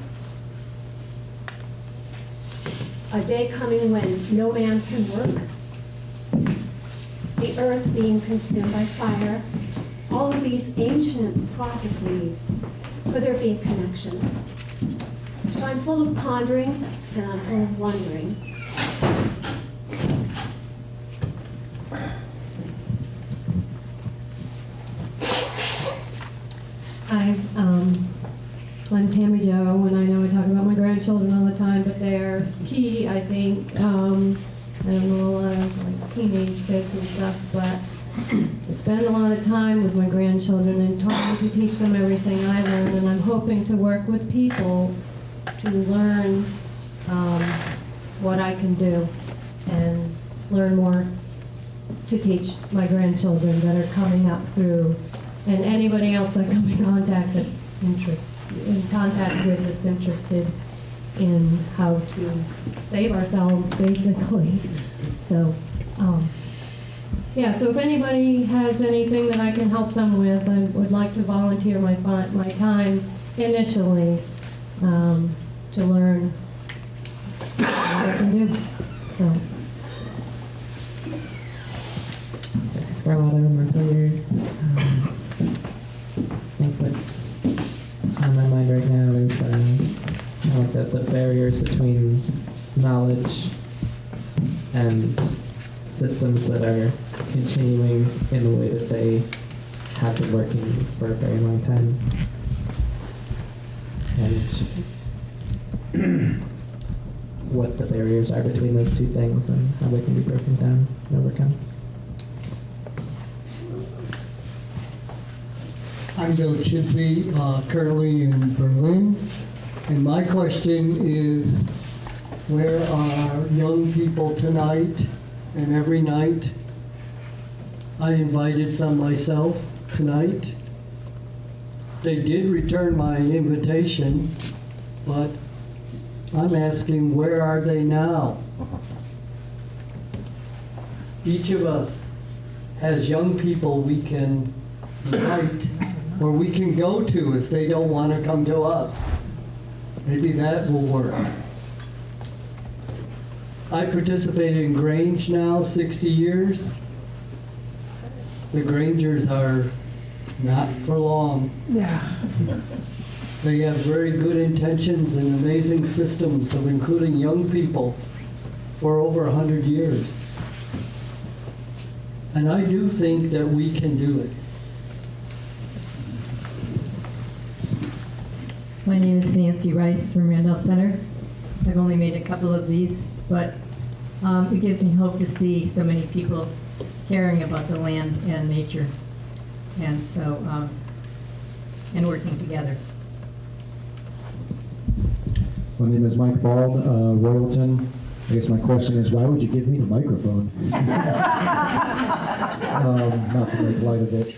a day coming when no man can work, the earth being consumed by fire, all of these ancient prophecies, could there be a connection? So I'm full of pondering and I'm full of wondering. Hi, I'm Tammy Jo, and I know I talk about my grandchildren all the time, but they're key, I think. I don't know, a lot of like teenage kids and stuff, but I spend a lot of time with my grandchildren and trying to teach them everything I learned, and I'm hoping to work with people to learn what I can do and learn more to teach my grandchildren that are coming up through, and anybody else I come in contact that's interested in how to save ourselves, basically. So, yeah, so if anybody has anything that I can help them with, I would like to volunteer my time initially to learn what I can do. So. Just scroll out of my billiard. I think what's on my mind right now is a barriers between knowledge and systems that are continuing in the way that they have been working for a very long time. And what the barriers are between those two things and how they can be broken down and overcome. I'm Bill Chidsey, currently in Berlin, and my question is, where are young people tonight and every night? I invited some myself tonight. They did return my invitation, but I'm asking, where are they now? Each of us has young people we can invite or we can go to if they don't want to come to us. Maybe that will work. I participated in Grange now 60 years. The Grangers are not for long. Yeah. They have very good intentions and amazing systems of including young people for over 100 years. And I do think that we can do it. My name is Nancy Rice from Randolph Center. I've only made a couple of these, but it gives me hope to see so many people caring about the land and nature, and so and working together. My name is Mike Bald, Royalton. I guess my question is, why would you give me the microphone? Not to make light of it.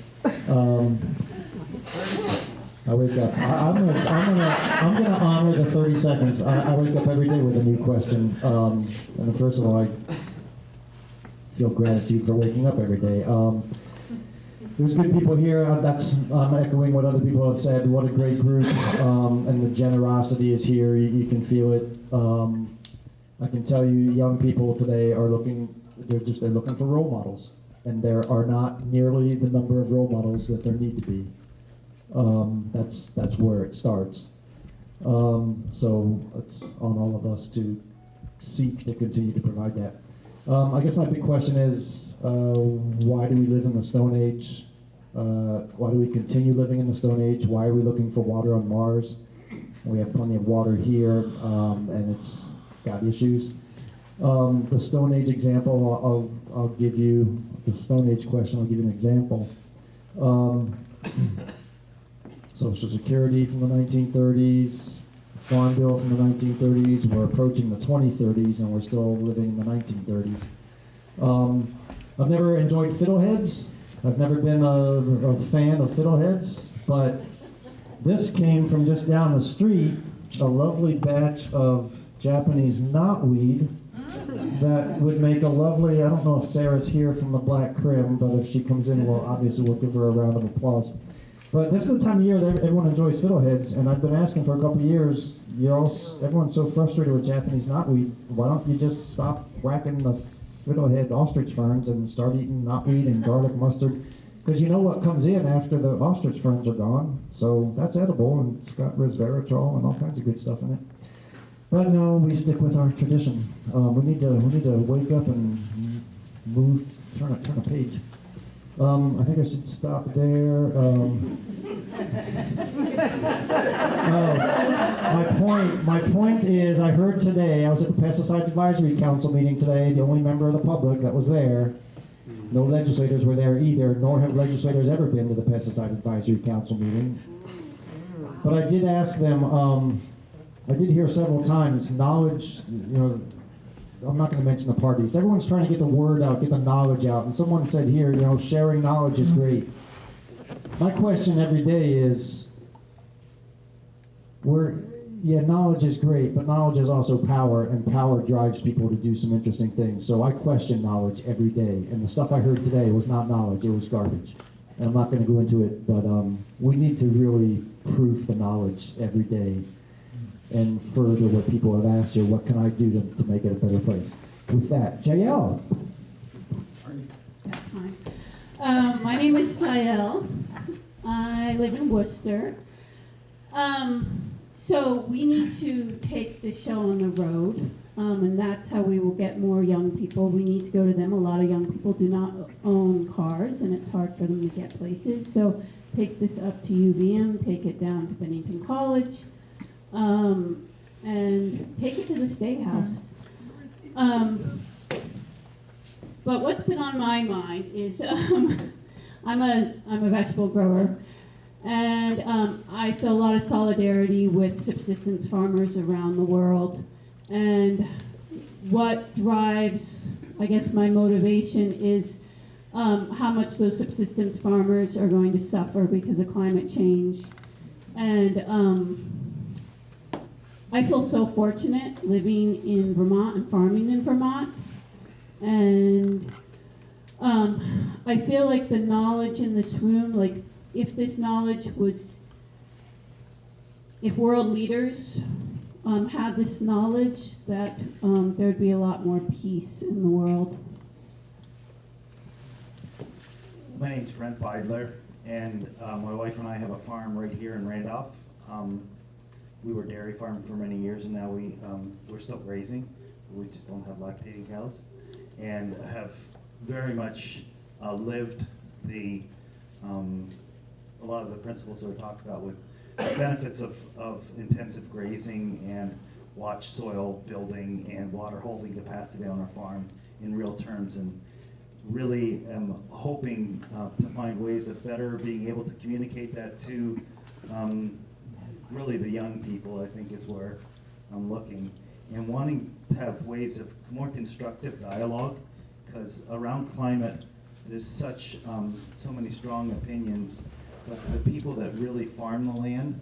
I wake up. I'm gonna honor the 30 seconds. I wake up every day with a new question. And first of all, I feel gratitude for waking up every day. There's good people here. I'm echoing what other people have said. What a great group, and the generosity is here. You can feel it. I can tell you, young people today are looking. They're looking for role models, and there are not nearly the number of role models that there need to be. That's where it starts. So it's on all of us to seek to continue to provide that. I guess my big question is, why do we live in the Stone Age? Why do we continue living in the Stone Age? Why are we looking for water on Mars? We have plenty of water here, and it's got issues. The Stone Age example, I'll give you, the Stone Age question, I'll give you an example. Social Security from the 1930s, Farm Bill from the 1930s, we're approaching the 2030s and we're still living in the 1930s. I've never enjoyed fiddleheads. I've never been a fan of fiddleheads, but this came from just down the street, a lovely batch of Japanese knotweed that would make a lovely, I don't know if Sarah's here from the Black Crim, but if she comes in, well, obviously we'll give her a round of applause. But this is the time of year that everyone enjoys fiddleheads, and I've been asking for a couple of years, everyone's so frustrated with Japanese knotweed, why don't you just stop whacking the fiddlehead ostrich ferns and start eating knotweed and garlic mustard? Because you know what comes in after the ostrich ferns are gone, so that's edible, and it's got resveratrol and all kinds of good stuff in it. But no, we stick with our tradition. We need to wake up and turn a page. I think I should stop there. My point is, I heard today, I was at the Pesticide Advisory Council meeting today, the only member of the public that was there. No legislators were there either, nor have legislators ever been to the Pesticide Advisory Council meeting. But I did ask them, I did hear several times, knowledge, I'm not going to mention the parties. Everyone's trying to get the word out, get the knowledge out. And someone said here, sharing knowledge is great. My question every day is, knowledge is great, but knowledge is also power, and power drives people to do some interesting things. So I question knowledge every day. And the stuff I heard today was not knowledge, it was garbage. And I'm not going to go into it, but we need to really proof the knowledge every day. And further what people have asked you, what can I do to make it a better place? With that, JL. My name is Jael. I live in Worcester. So we need to take the show on the road, and that's how we will get more young people. We need to go to them. A lot of young people do not own cars, and it's hard for them to get places. So take this up to UVM, take it down to Bennington College, and take it to the State House. But what's been on my mind is I'm a vegetable grower, and I feel a lot of solidarity with subsistence farmers around the world. And what drives, I guess, my motivation is how much those subsistence farmers are going to suffer because of climate change. And I feel so fortunate living in Vermont and farming in Vermont. And I feel like the knowledge in this room, like if this knowledge was, if world leaders had this knowledge, that there'd be a lot more peace in the world. My name's Brent Beidler, and my wife and I have a farm right here in Randolph. We were dairy farming for many years, and now we're still grazing. We just don't have lactating cows, and have very much lived a lot of the principles that are talked about with the benefits of intensive grazing and watch soil building and water holding capacity on our farm in real terms, and really am hoping to find ways of better being able to communicate that to really the young people, I think is where I'm looking, and wanting to have ways of more constructive dialogue, because around climate there's such so many strong opinions, but the people that really farm the land,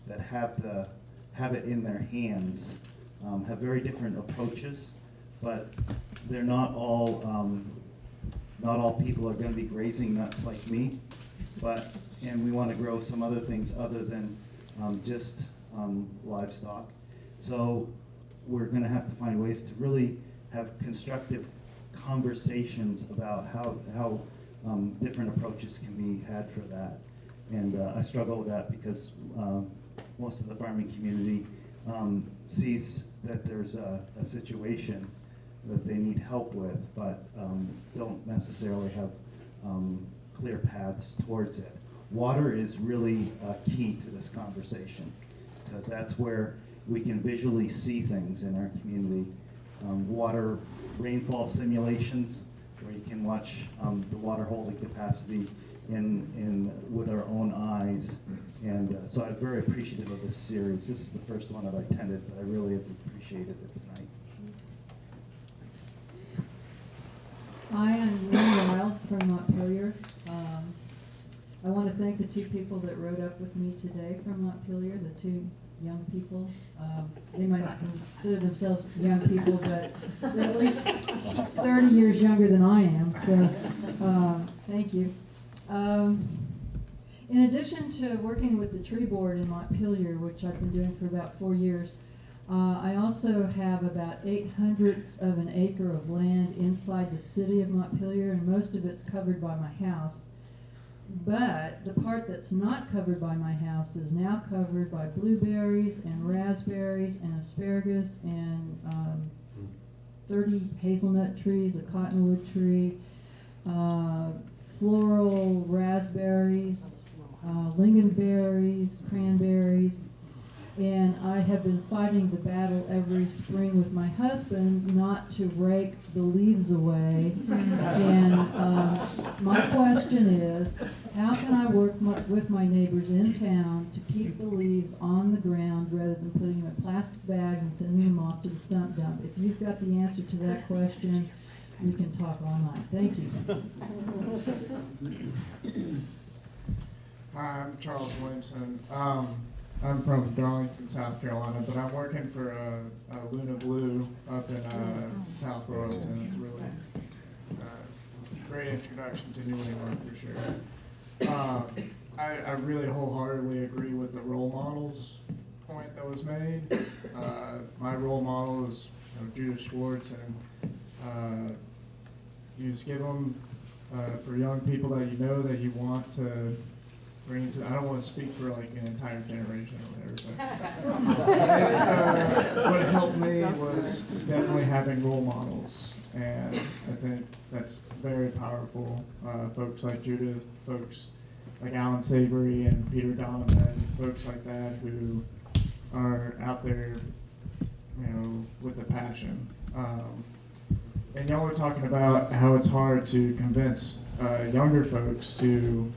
that have it in their hands, have very different approaches, but they're not all people are going to be grazing nuts like me, and we want to grow some other things other than just livestock. So we're going to have to find ways to really have constructive conversations about how different approaches can be had for that. And I struggle with that because most of the farming community sees that there's a situation that they need help with, but don't necessarily have clear paths towards it. Water is really key to this conversation, because that's where we can visually see things in our community. Water rainfall simulations, where you can watch the water holding capacity with our own eyes. And so I'm very appreciative of this series. This is the first one that I attended, but I really have appreciated it tonight. I am Lynn Wild from Montpelier. I want to thank the two people that rode up with me today from Montpelier, the two young people. They might not consider themselves young people, but they're at least 30 years younger than I am, so thank you. In addition to working with the tree board in Montpelier, which I've been doing for about 4 years, I also have about 0.08 of an acre of land inside the city of Montpelier, and most of it's covered by my house. But the part that's not covered by my house is now covered by blueberries and raspberries and asparagus and 30 hazelnut trees, a cottonwood tree, floral raspberries, lingonberries, cranberries. And I have been fighting the battle every spring with my husband not to rake the leaves away. And my question is, how can I work with my neighbors in town to keep the leaves on the ground rather than putting them in plastic bags and sending them off to the stump dump? If you've got the answer to that question, we can talk online. Thank you. Hi, I'm Charles Williamson. I'm from Darlington, South Carolina, but I'm working for Luna Blue up in South Burlington. It's really a great introduction to New England for sure. I really wholeheartedly agree with the role models point that was made. My role model is Judith Schwartz, and you just give them, for young people that you know that you want to bringing to, I don't want to speak for like an entire generation or whatever, but it's, what helped me was definitely having role models, and I think that's very powerful. Folks like Judith, folks like Alan Savory and Peter Donovan, folks like that who are out there, you know, with a passion. And y'all were talking about how it's hard to convince younger folks to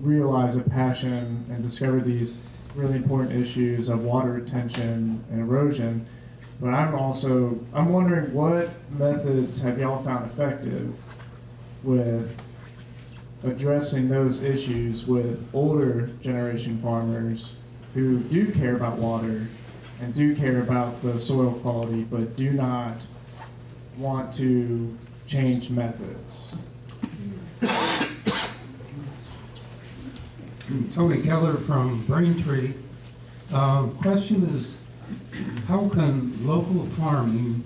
realize a passion and discover these really important issues of water retention and erosion. But I'm wondering what methods have y'all found effective with addressing those issues with older generation farmers who do care about water and do care about the soil quality, but do not want to change methods. Tony Keller from Braintree. Question is, how can local farming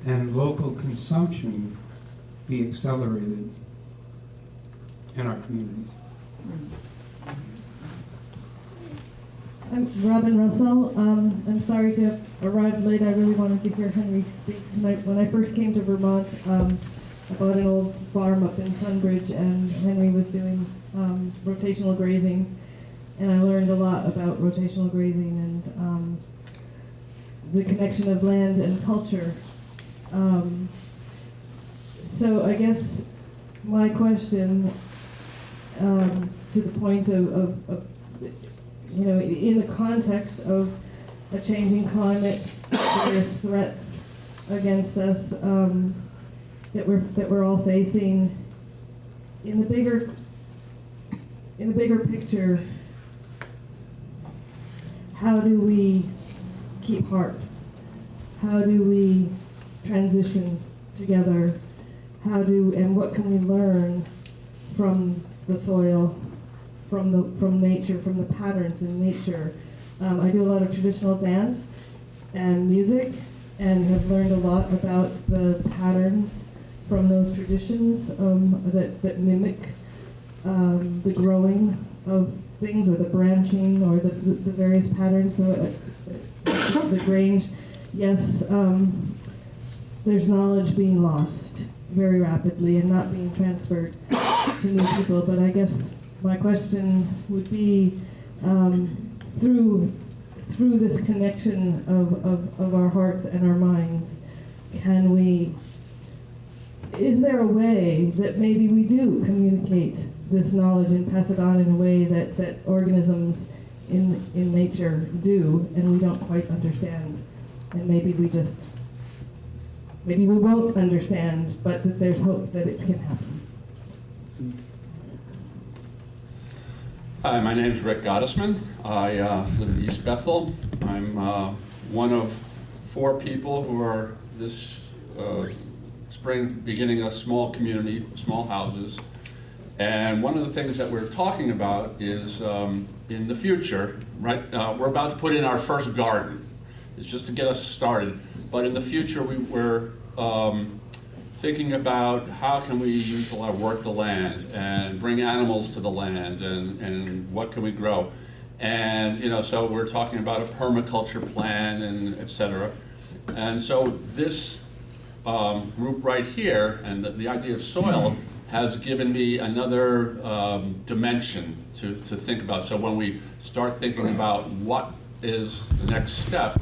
and local consumption be accelerated in our communities? I'm Robin Russell. I'm sorry to have arrived late. I really wanted to hear Henry speak. When I first came to Vermont, I bought an old farm up in Tunbridge, and Henry was doing rotational grazing, and I learned a lot about rotational grazing and the connection of land and culture. So I guess my question, to the point of you know, in the context of a changing climate, various threats against us that we're all facing, in the bigger picture, how do we keep heart? How do we transition together? And what can we learn from the soil, from nature, from the patterns in nature? I do a lot of traditional dance and music, and have learned a lot about the patterns from those traditions that mimic the growing of things, or the branching, or the various patterns. So the Grange, yes, there's knowledge being lost very rapidly and not being transferred to new people. But I guess my question would be, through this connection of our hearts and our minds, is there a way that maybe we do communicate this knowledge and pass it on in a way that organisms in nature do, and we don't quite understand, and maybe we won't understand, but that there's hope that it can happen? Hi, my name is Rick Gottesman. I live in East Bethel. I'm one of 4 people who are this spring beginning a small community, small houses. And one of the things that we're talking about is in the future, right? We're about to put in our first garden. It's just to get us started. But in the future, we're thinking about how can we work the land and bring animals to the land, and what can we grow. And so we're talking about a permaculture plan, and et cetera. And so this group right here, and the idea of soil, has given me another dimension to think about. So when we start thinking about what is the next step,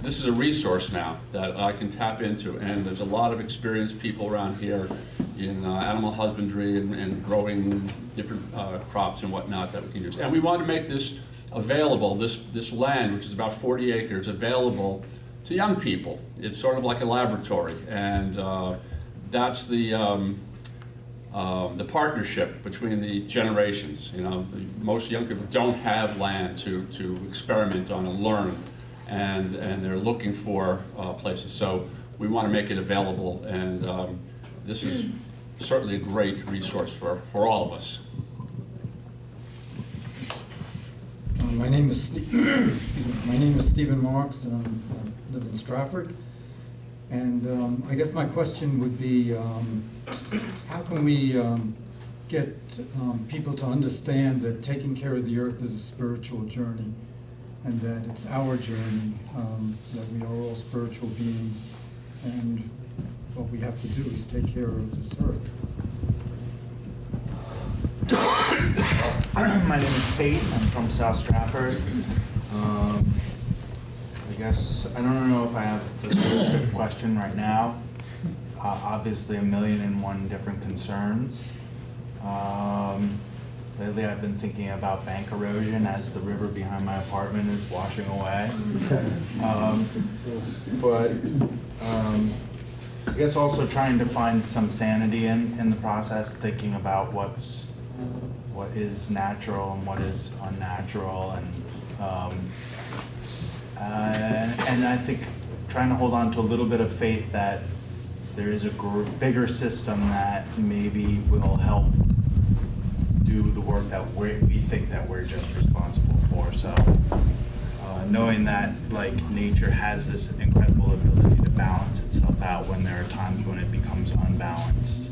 this is a resource now that I can tap into, and there's a lot of experienced people around here in animal husbandry and growing different crops and whatnot that we can use. And we want to make this available, this land, which is about 40 acres, available to young people. It's sort of like a laboratory, and that's the partnership between the generations. Most young people don't have land to experiment on and learn, and they're looking for places. So we want to make it available, and this is certainly a great resource for all of us. My name is Stephen Marks, and I live in Stratford. And I guess my question would be, how can we get people to understand that taking care of the earth is a spiritual journey, and that it's our journey, that we are all spiritual beings, and what we have to do is take care of this earth. My name is Tate. I'm from South Stratford. I guess I don't know if I have the specific question right now. Obviously, 1,000,001 different concerns. Lately, I've been thinking about bank erosion as the river behind my apartment is washing away. I guess also trying to find some sanity in the process, thinking about what is natural and what is unnatural, and I think trying to hold on to a little bit of faith that there is a bigger system that maybe will help do the work that we think that we're just responsible for. So knowing that like nature has this incredible ability to balance itself out when there are times when it becomes unbalanced.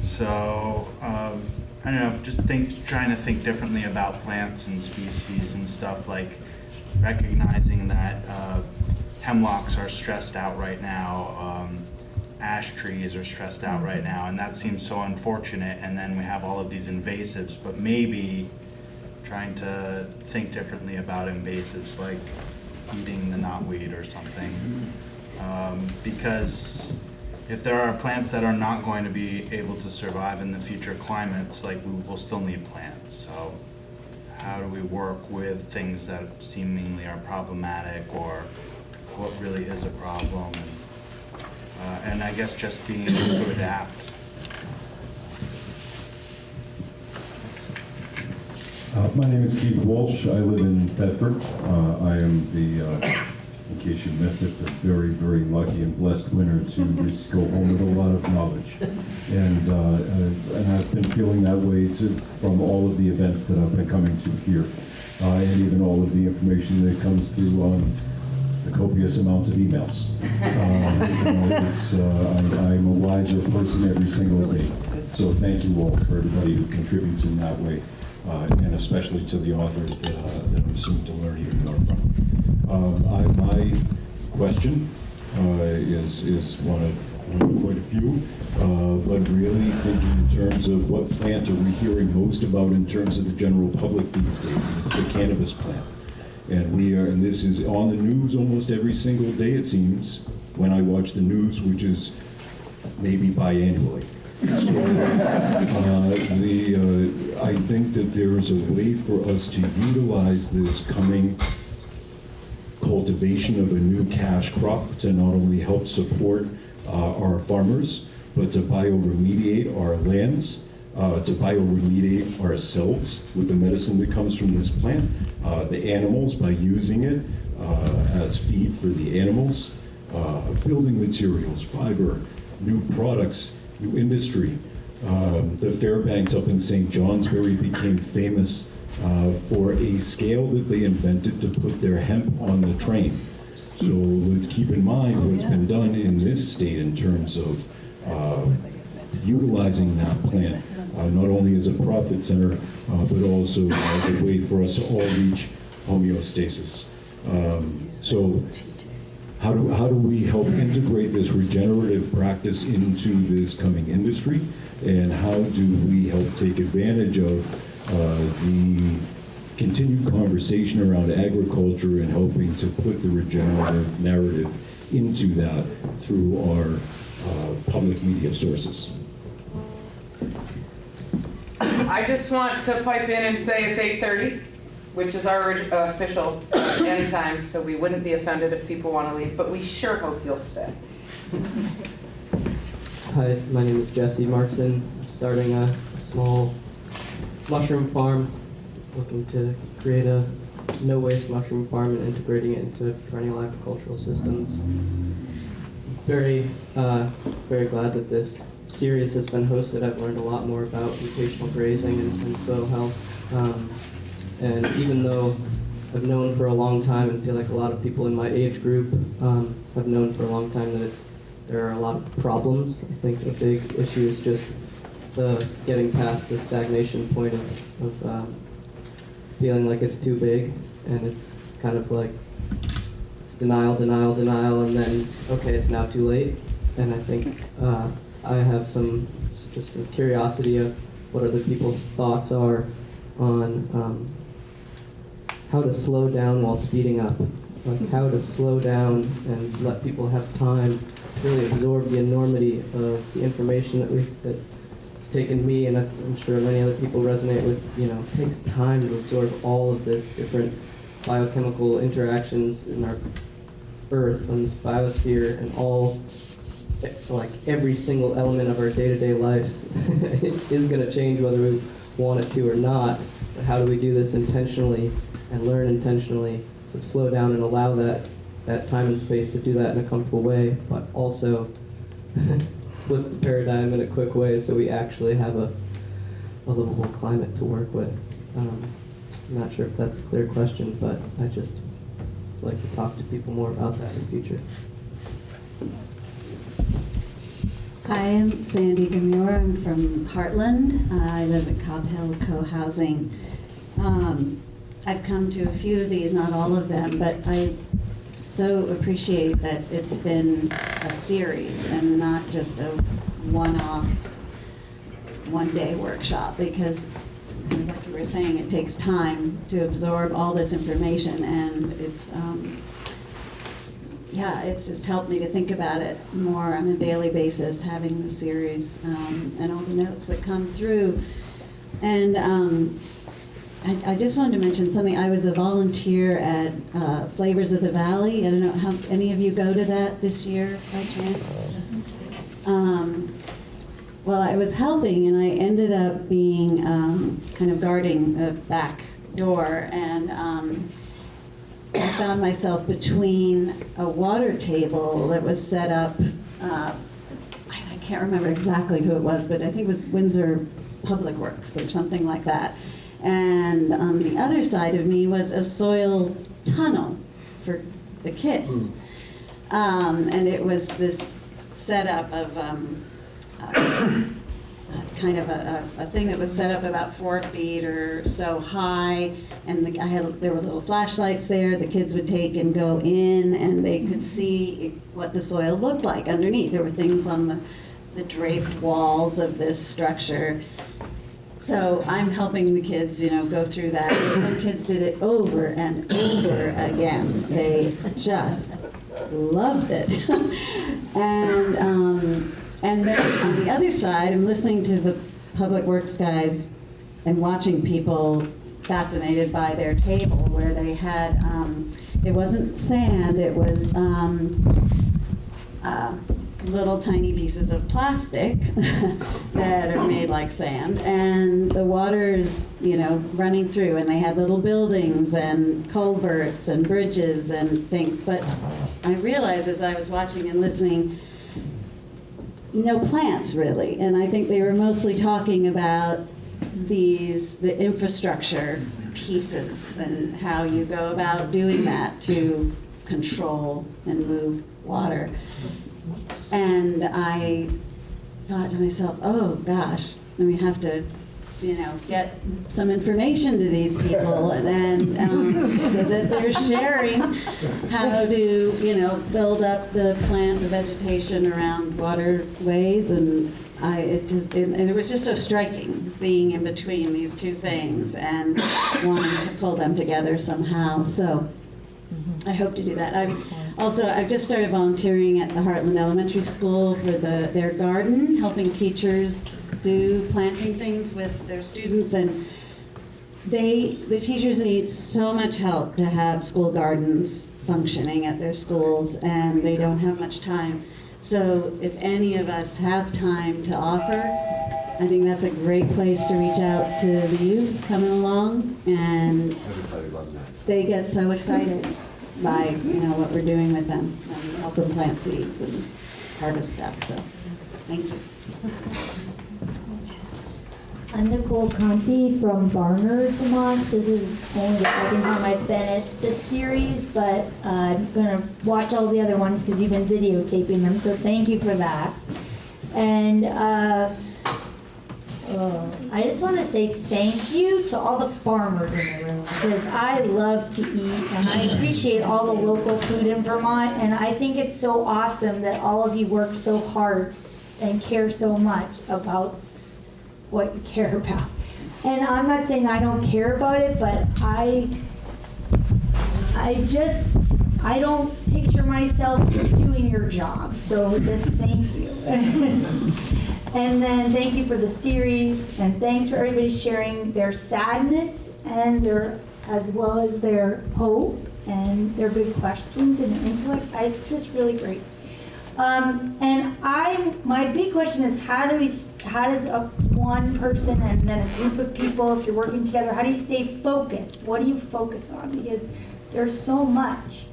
So I don't know, just trying to think differently about plants and species and stuff, like recognizing that hemlocks are stressed out right now, ash trees are stressed out right now, and that seems so unfortunate. And then we have all of these invasives, but maybe trying to think differently about invasives, like eating the knotweed or something. Because if there are plants that are not going to be able to survive in the future climates, like we will still need plants. So how do we work with things that seemingly are problematic, or what really is a problem? And I guess just being able to adapt. My name is Keith Walsh. I live in Bedford. I am the, in case you missed it, the very, very lucky and blessed winner to just go home with a lot of knowledge. And I've been feeling that way too from all of the events that I've been coming to here, and even all of the information that comes through the copious amounts of emails. I'm a wiser person every single day. So thank you all for everybody who contributes in that way, and especially to the authors that I'm soon to learn even more from. My question is one of quite a few, but really thinking in terms of what plant are we hearing most about in terms of the general public these days, and it's the cannabis plant. And this is on the news almost every single day, it seems, when I watch the news, which is maybe biannually. So I think that there is a way for us to utilize this coming cultivation of a new cash crop to not only help support our farmers, but to bioremediate our lands, to bioremediate ourselves with the medicine that comes from this plant, the animals by using it as feed for the animals, building materials, fiber, new products, new industry. The Fairbanks up in St. Johnsbury became famous for a scale that they invented to put their hemp on the train. So let's keep in mind what's been done in this state in terms of utilizing that plant, not only as a profit center, but also as a way for us to all reach homeostasis. So how do we help integrate this regenerative practice into this coming industry? And how do we help take advantage of the continued conversation around agriculture and helping to put the regenerative narrative into that through our public media sources? I just want to pipe in and say it's 8:30, which is our official end time, so we wouldn't be offended if people want to leave, but we sure hope you'll stay. Hi, my name is Jesse Markson. I'm starting a small mushroom farm, looking to create a no-waste mushroom farm and integrating it into perennial agricultural systems. Very glad that this series has been hosted. I've learned a lot more about rotational grazing and soil health. And even though I've known for a long time and feel like a lot of people in my age group have known for a long time that there are a lot of problems, I think a big issue is just the getting past the stagnation point of feeling like it's too big, and it's kind of like it's denial, denial, denial, and then okay, it's now too late. And I think I have just some curiosity of what other people's thoughts are on how to slow down while speeding up, like how to slow down and let people have time to really absorb the enormity of the information that it's taken me, and I'm sure many other people resonate with. It takes time to absorb all of this different biochemical interactions in our Earth, on this biosphere, and all, like every single element of our day-to-day lives is going to change whether we want it to or not. But how do we do this intentionally and learn intentionally to slow down and allow that time and space to do that in a comfortable way, but also flip the paradigm in a quick way so we actually have a livable climate to work with. I'm not sure if that's a clear question, but I just like to talk to people more about that in the future. I am Sandy Gamure. I'm from Heartland. I live at Cobb Hill Co-Housing. I've come to a few of these, not all of them, but I so appreciate that it's been a series and not just a one-off, one-day workshop, because like you were saying, it takes time to absorb all this information, and it's just helped me to think about it more on a daily basis, having the series and all the notes that come through. And I just wanted to mention something. I was a volunteer at Flavors of the Valley. I don't know how any of you go to that this year by chance. Well, I was helping, and I ended up being kind of guarding the back door, and I found myself between a water table that was set up, I can't remember exactly who it was, but I think it was Windsor Public Works or something like that. And on the other side of me was a soil tunnel for the kids. And it was this setup of kind of a thing that was set up about 4 feet or so high, and there were little flashlights there. The kids would take and go in, and they could see what the soil looked like underneath. There were things on the draped walls of this structure. So I'm helping the kids, go through that. And some kids did it over and over again. They just loved it. And then on the other side, I'm listening to the public works guys and watching people fascinated by their table, where they had, it wasn't sand, it was little tiny pieces of plastic that are made like sand, and the water's, running through, and they had little buildings and culverts and bridges and things. But I realized as I was watching and listening, no plants really, and I think they were mostly talking about the infrastructure pieces and how you go about doing that to control and move water. And I thought to myself, oh gosh, we have to, get some information to these people, and so that they're sharing how to, build up the vegetation around waterways, and it was just so striking being in between these two things and wanting to pull them together somehow. So I hope to do that. I've just started volunteering at the Heartland Elementary School for their garden, helping teachers do planting things with their students, and the teachers need so much help to have school gardens functioning at their schools, and they don't have much time. So if any of us have time to offer, I think that's a great place to reach out to the youth coming along, and they get so excited by what we're doing with them, and help them plant seeds and harvest stuff. So thank you. I'm Nicole Conti from Barnard, Vermont. This is only the second time I've been at this series, but I'm going to watch all the other ones because you've been videotaping them, so thank you for that. And I just want to say thank you to all the farmers in the room because I love to eat and I appreciate all the local food in Vermont, and I think it's so awesome that all of you work so hard and care so much about what you care about. And I'm not saying I don't care about it, but I don't picture myself doing your job, so just thank you. And then thank you for the series, and thanks for everybody sharing their sadness and as well as their hope and their good questions and intellect. It's just really great. My big question is how does one person and then a group of people, if you're working together, how do you stay focused? What do you focus on? Because there's so much.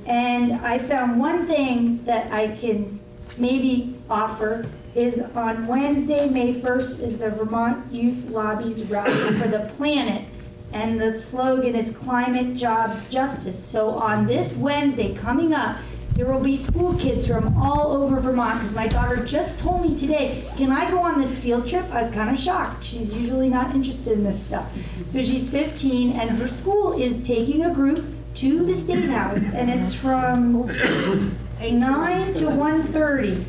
And I found one thing that I can maybe offer is on Wednesday, May 1st, is the Vermont Youth Lobby's Rally for the Planet. And the slogan is Climate, Jobs, Justice. So on this Wednesday coming up, there will be school kids from all over Vermont, because my daughter just told me today, can I go on this field trip? I was kind of shocked. She's usually not interested in this stuff. So she's 15, and her school is taking a group to the State House, and it's from 9 to 1:30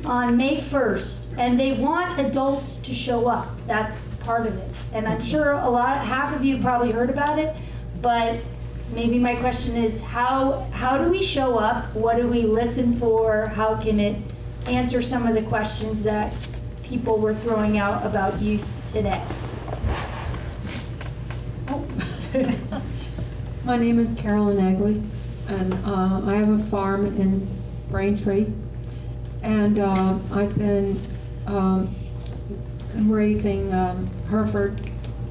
on May 1st, and they want adults to show up. That's part of it. And I'm sure half of you probably heard about it, but maybe my question is how do we show up? What do we listen for? How can it answer some of the questions that people were throwing out about youth today? Oh. My name is Carolyn Agley, and I have a farm in Braintree, and I've been raising Hereford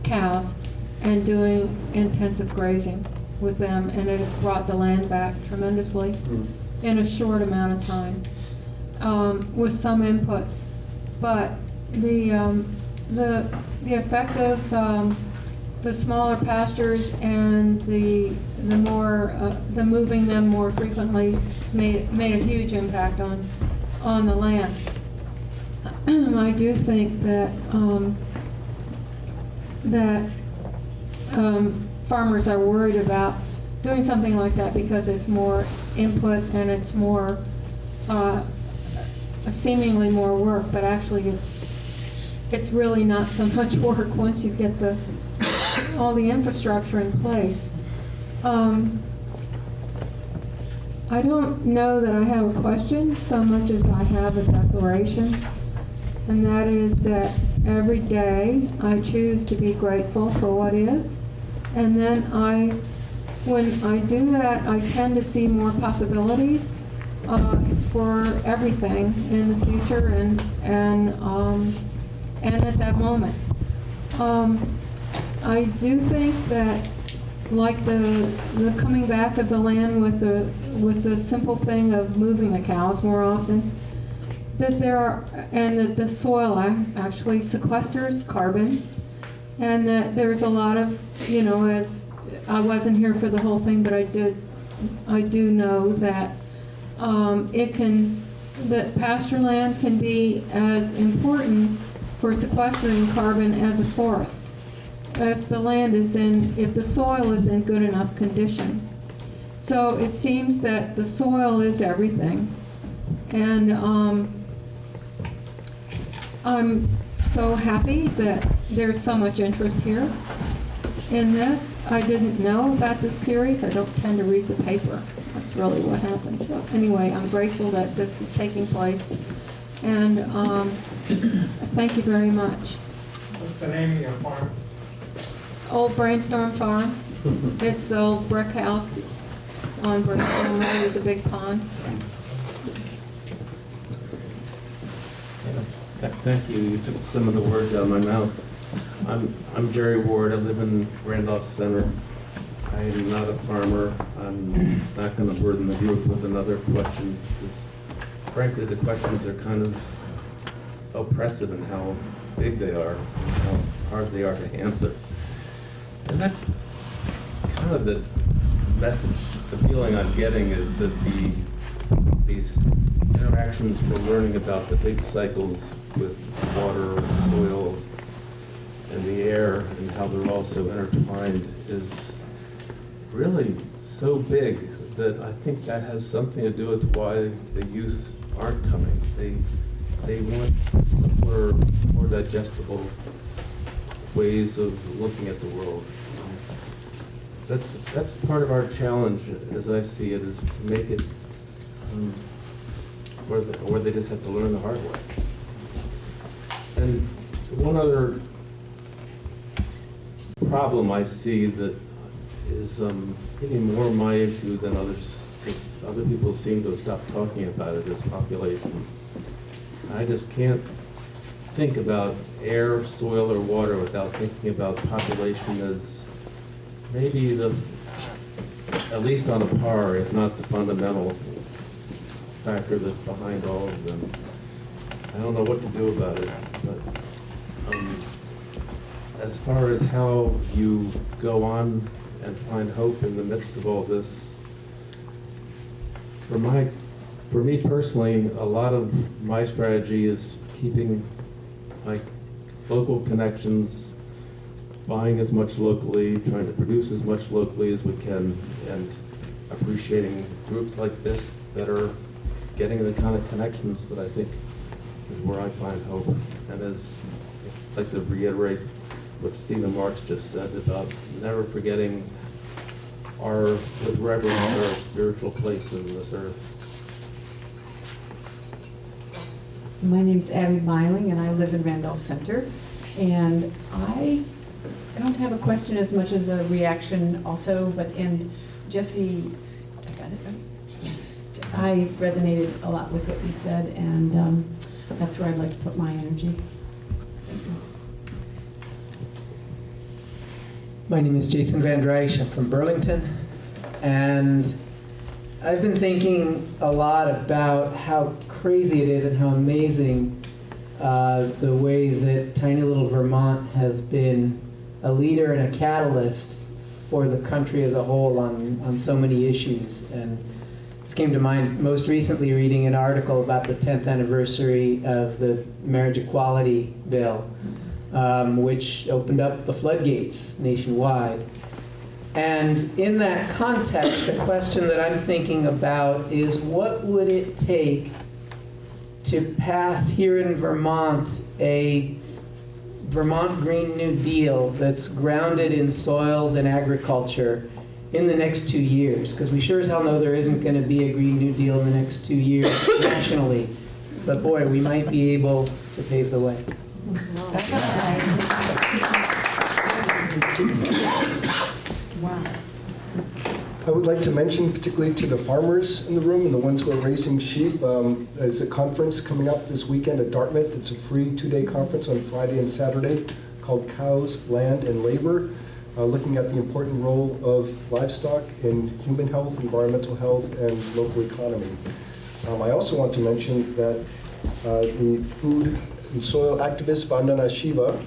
cows and doing intensive grazing with them, and it has brought the land back tremendously in a short amount of time with some inputs. But the effect of the smaller pastures and the moving them more frequently has made a huge impact on the land. I do think that farmers are worried about doing something like that because it's more input and it's more seemingly more work, but actually it's really not so much work once you get all the infrastructure in place. I don't know that I have a question so much as I have a declaration, and that is that every day I choose to be grateful for what is, and then when I do that, I tend to see more possibilities for everything in the future and at that moment. I do think that, like the coming back of the land with the simple thing of moving the cows more often, that that the soil actually sequesters carbon, and that there's a lot of, as I wasn't here for the whole thing, but I do know that that pasture land can be as important for sequestering carbon as a forest if the soil is in good enough condition. So it seems that the soil is everything, and I'm so happy that there's so much interest here in this. I didn't know about this series. I don't tend to read the paper. That's really what happens. So anyway, I'm grateful that this is taking place, and thank you very much. What's the name of your farm? Old Brainstorm Farm. It's the old brick house on Brainstorm Road with the big pond. Thank you. You took some of the words out of my mouth. I'm Jerry Ward. I live in Randolph Center. I am not a farmer. I'm not going to burden the group with another question, because frankly the questions are kind of oppressive in how big they are, how hard they are to answer. And that's kind of the message, the feeling I'm getting is that these interactions we're learning about, the big cycles with water, soil, how they're all so intertwined is really so big that I think that has something to do with why the youth aren't coming. They want simpler, more digestible ways of looking at the world. That's part of our challenge, as I see it, is to make it where they just have to learn the hard way. And one other problem I see that is maybe more my issue than others, because other people seem to have stopped talking about it, is population. I just can't think about air, soil, or water without thinking about population as maybe at least on a par, if not the fundamental factor that's behind all of them. I don't know what to do about it, but as far as how you go on and find hope in the midst of all this, for me personally, a lot of my strategy is keeping my local connections, buying as much locally, trying to produce as much locally as we can, and appreciating groups like this that are getting the kind of connections that I think is where I find hope. And as I'd like to reiterate what Stephen Marks just said about never forgetting with reverence, our spiritual place in this earth. My name is Abby Meiling, and I live in Randolph Center. And I don't have a question as much as a reaction also, and Jesse, I got it right? Yes. I resonated a lot with what you said, and that's where I'd like to put my energy. Thank you. My name is Jason Van Drysch. I'm from Burlington, and I've been thinking a lot about how crazy it is and how amazing the way that tiny little Vermont has been a leader and a catalyst for the country as a whole on so many issues. And this came to mind most recently reading an article about the 10th anniversary of the marriage equality bill, which opened up the floodgates nationwide. And in that context, the question that I'm thinking about is, what would it take to pass here in Vermont a Vermont Green New Deal that's grounded in soils and agriculture in the next 2 years? Because we sure as hell know there isn't going to be a Green New Deal in the next 2 years nationally. But boy, we might be able to pave the way. Wow. I would like to mention, particularly to the farmers in the room and the ones who are raising sheep, there's a conference coming up this weekend at Dartmouth. It's a free 2-day conference on Friday and Saturday called Cows, Land, and Labor, looking at the important role of livestock in human health, environmental health, and local economy. I also want to mention that the food and soil activist Vandana Shiva,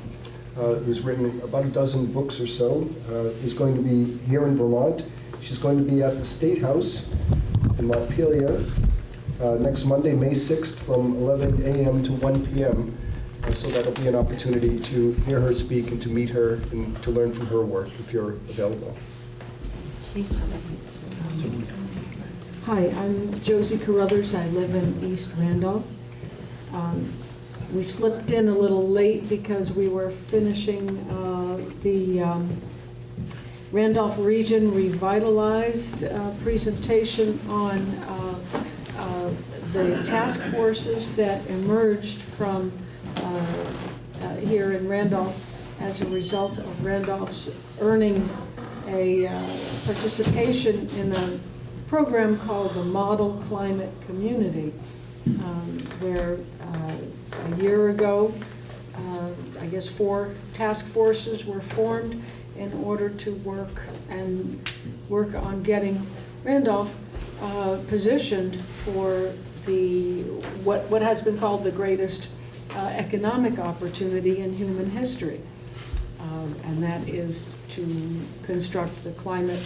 who's written about a dozen books or so, is going to be here in Vermont. She's going to be at the State House in Montpelier next Monday, May 6th, from 11 a.m. to 1 p.m. So that'll be an opportunity to hear her speak and to meet her and to learn from her work if you're available. Hi, I'm Josie Carruthers. I live in East Randolph. We slipped in a little late because we were finishing the Randolph Region Revitalized presentation on the task forces that emerged from here in Randolph as a result of Randolph's earning a participation in a program called the Model Climate Community, where a year ago, I guess 4 task forces were formed in order to work on getting Randolph positioned for what has been called the greatest economic opportunity in human history, and that is to construct the climate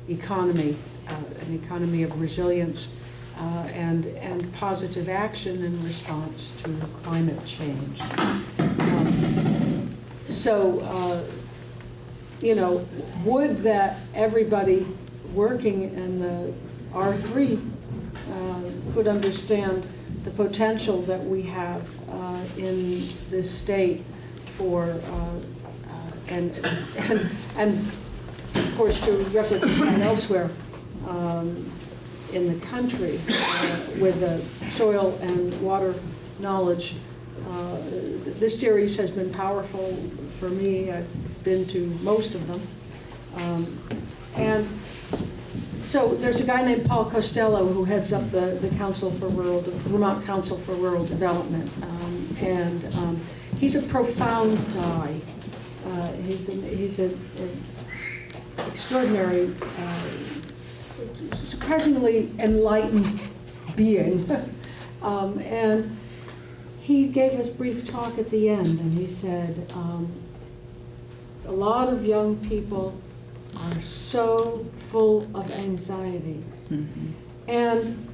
economy, an economy of resilience and positive action in response to climate change. So would that everybody working in the R3 could understand the potential that we have in this state for, and of course to replicate that elsewhere in the country with the soil and water knowledge. This series has been powerful for me. I've been to most of them. And so there's a guy named Paul Costello who heads up the Council for Vermont Council for Rural Development. He's a profound guy. He's an extraordinary, surprisingly enlightened being. And he gave us a brief talk at the end, and he said, a lot of young people are so full of anxiety. Mm-hmm. And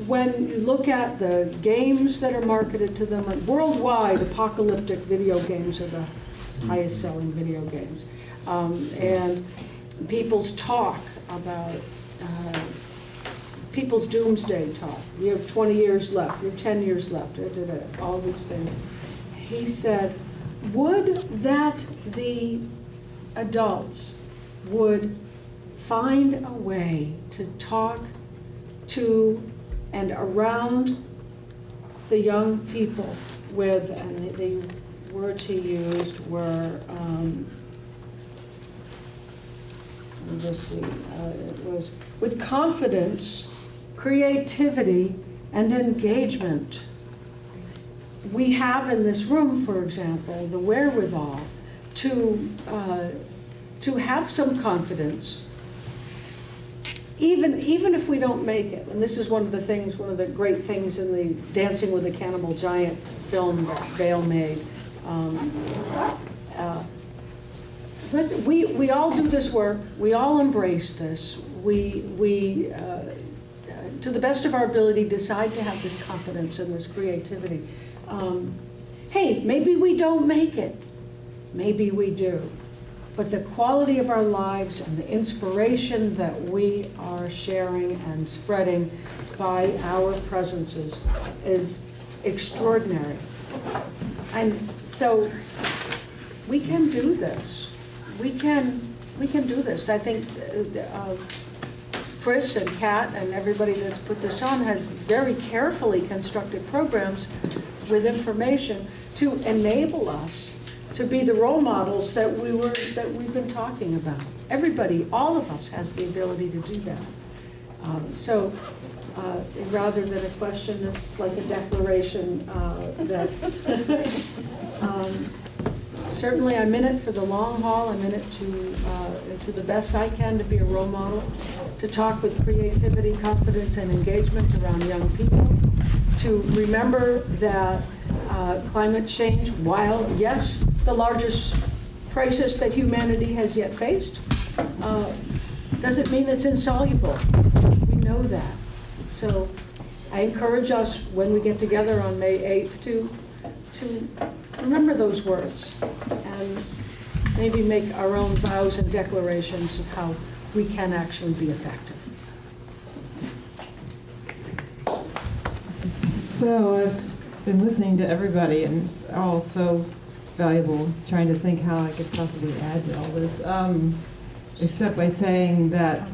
when you look at the games that are marketed to them, worldwide, apocalyptic video games are the highest selling video games. And people's talk about, people's doomsday talk. You have 20 years left, you have 10 years left, all these things. He said, would that the adults would find a way to talk to and around the young people with, and the words he used were, let's see, it was with confidence, creativity, and engagement. We have in this room, for example, the wherewithal to have some confidence, even if we don't make it. And this is one of the great things in the Dancing with a Cannibal Giant film that Vale made. We all do this work. We all embrace this. We to the best of our ability, decide to have this confidence and this creativity. Hey, maybe we don't make it. Maybe we do. But the quality of our lives and the inspiration that we are sharing and spreading by our presences is extraordinary. And so we can do this. We can do this. I think Chris and Kat and everybody that's put this on has very carefully constructed programs with information to enable us to be the role models that we've been talking about. Everybody, all of us, has the ability to do that. So rather than a question, it's like a declaration that certainly I'm in it for the long haul. I'm in it to the best I can to be a role model, to talk with creativity, confidence, and engagement around young people, to remember that climate change, while, yes, the largest crisis that humanity has yet faced, doesn't mean it's insoluble. We know that. So I encourage us, when we get together on May 8th, to remember those words and maybe make our own vows and declarations of how we can actually be effective. So I've been listening to everybody, and it's all so valuable, trying to think how I could possibly add to all this, except by saying that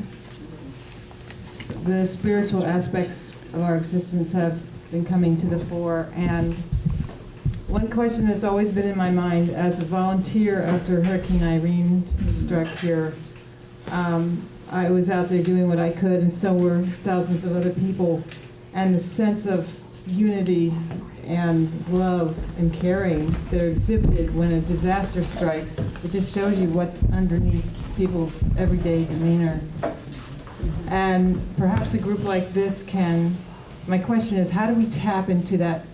the spiritual aspects of our existence have been coming to the fore. And one question that's always been in my mind as a volunteer after Hurricane Irene struck here, I was out there doing what I could, and so were thousands of other people. And the sense of unity and love and caring that are exhibited when a disaster strikes, it just shows you what's underneath people's everyday demeanor. And perhaps a group like this can, my question is, how do we tap into that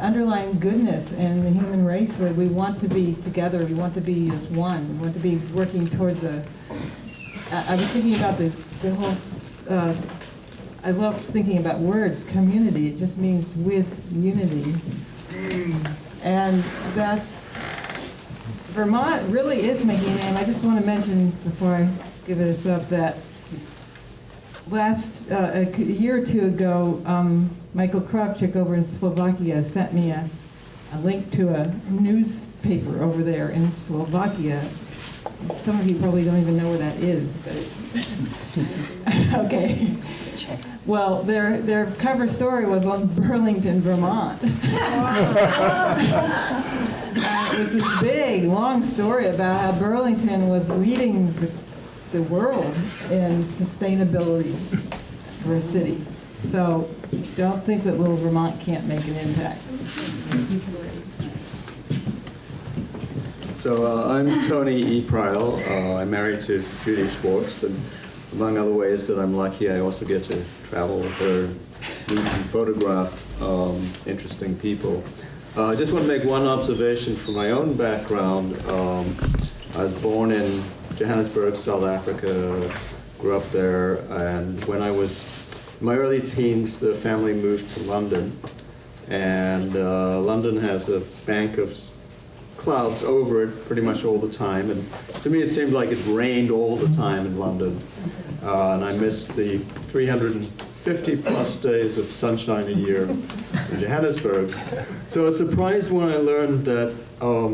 underlying goodness in the human race where we want to be together, we want to be as one, we want to be working towards I was thinking about the whole, I love thinking about words, community. It just means with unity. And that's Vermont really is making a name. I just want to mention before I give this up that a year or two ago, Michael Kravchuk over in Slovakia sent me a link to a newspaper over there in Slovakia. Some of you probably don't even know where that is, but it's okay. Well, their cover story was on Burlington, Vermont. It was this big, long story about how Burlington was leading the world in sustainability for a city. So don't think that little Vermont can't make an impact. So I'm Tony E. Pryl. I'm married to Judith Schwartz, and among other ways that I'm lucky, I also get to travel with her, meet and photograph interesting people. I just want to make one observation from my own background. I was born in Johannesburg, South Africa, grew up there, and when I was in my early teens, the family moved to London, and London has a bank of clouds over it pretty much all the time, and to me it seemed like it rained all the time in London, and I missed the 350 plus days of sunshine a year in Johannesburg. So I was surprised when I learned that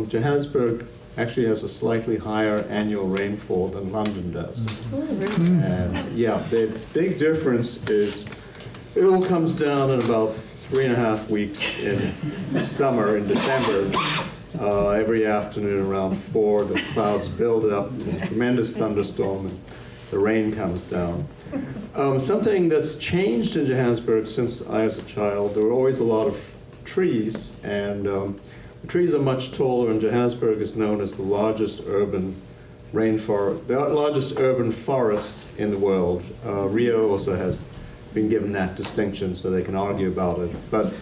Johannesburg actually has a slightly higher annual rainfall than London does. And yeah, the big difference is it all comes down in about 3.5 weeks in summer, in December. Every afternoon around 4, the clouds build up, there's a tremendous thunderstorm, and the rain comes down. Something that's changed in Johannesburg since I was a child, there were always a lot of trees, and the trees are much taller, and Johannesburg is known as the largest urban rainforest, the largest urban forest in the world. Rio also has been given that distinction, so they can argue about it. But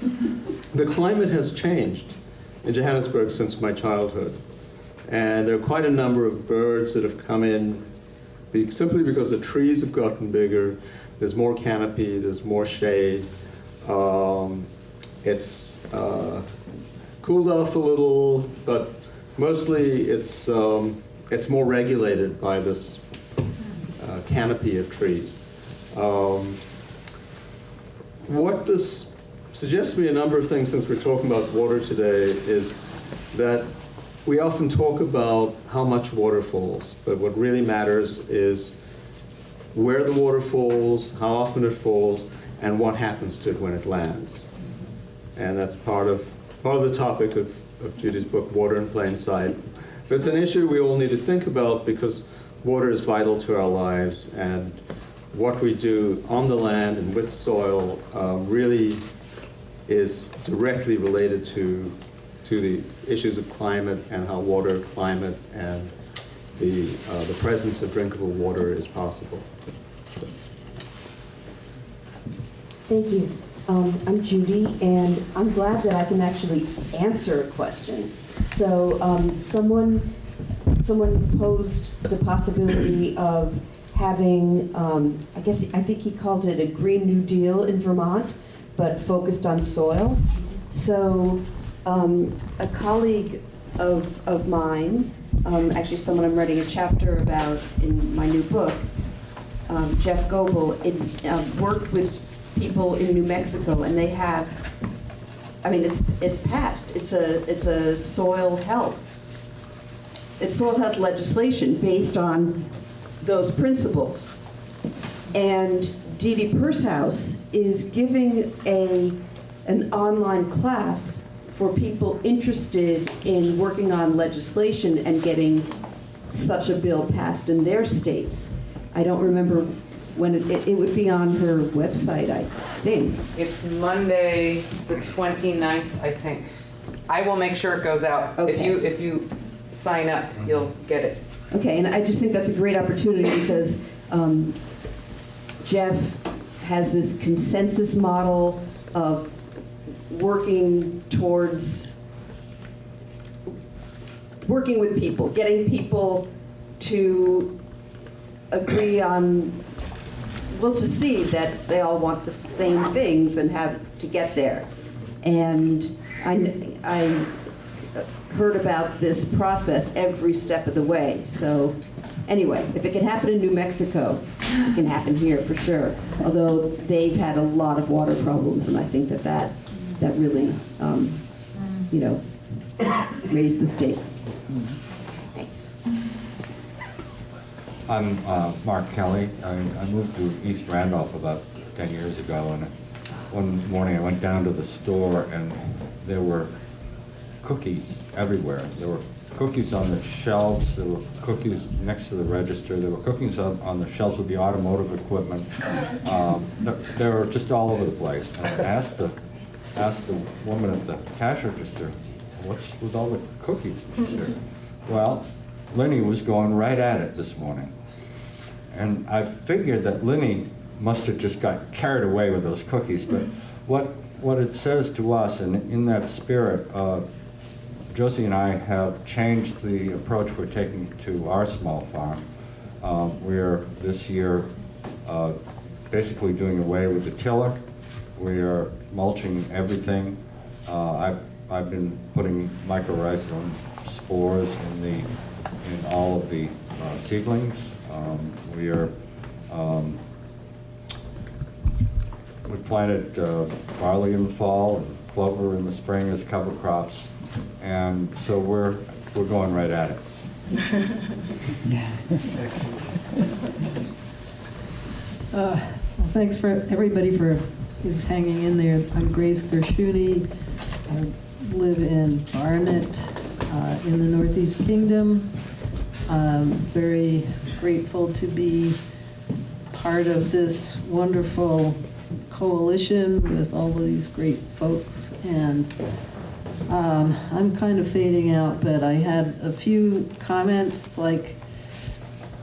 the climate has changed in Johannesburg since my childhood. And there are quite a number of birds that have come in simply because the trees have gotten bigger, there's more canopy, there's more shade. It's cooled off a little, but mostly it's more regulated by this canopy of trees. What this suggests to me a number of things, since we're talking about water today, is that we often talk about how much water falls, but what really matters is where the water falls, how often it falls, and what happens to it when it lands. And that's part of the topic of Judy's book, Water in Plain Sight. But it's an issue we all need to think about because water is vital to our lives, and what we do on the land and with soil really is directly related to the issues of climate and how water, climate, and the presence of drinkable water is possible. Thank you. I'm Judy, and I'm glad that I can actually answer a question. So someone posed the possibility of having, I think he called it a Green New Deal in Vermont, but focused on soil. So a colleague of mine, actually someone I'm writing a chapter about in my new book, Jeff Goebel, worked with people in New Mexico, and they have, it's passed. It's a soil health. It's soil health legislation based on those principles. And Dee Dee Pershouse is giving an online class for people interested in working on legislation and getting such a bill passed in their states. I don't remember when it would be on her website, I think. It's Monday, the 29th, I think. I will make sure it goes out. Okay. If you sign up, you'll get it. Okay, and I just think that's a great opportunity because Jeff has this consensus model of working with people, getting people to agree on, to see that they all want the same things and have to get there. And I heard about this process every step of the way. So anyway, if it can happen in New Mexico, it can happen here for sure. Although they've had a lot of water problems, and I think that really, you know, raised the stakes. Thanks. I'm Mark Kelly. I moved to East Randolph about 10 years ago, and one morning I went down to the store and there were cookies everywhere. There were cookies on the shelves, there were cookies next to the register, there were cookies on the shelves with the automotive equipment. They were just all over the place. And I asked the woman at the cash register, what's with all the cookies? She said, well, Lenny was going right at it this morning. And I figured that Lenny must have just got carried away with those cookies, but what it says to us, and in that spirit, Josie and I have changed the approach we're taking to our small farm. We're this year basically doing away with the tiller. We are mulching everything. I've been putting mycorrhizal spores in all of the seedlings. We planted barley in the fall and clover in the spring as cover crops, and so we're going right at it. Well, thanks for everybody for who's hanging in there. I'm Grace Gershuni. I live in Barnet, in the Northeast Kingdom. Very grateful to be part of this wonderful coalition with all of these great folks. And I'm kind of fading out, but I had a few comments, like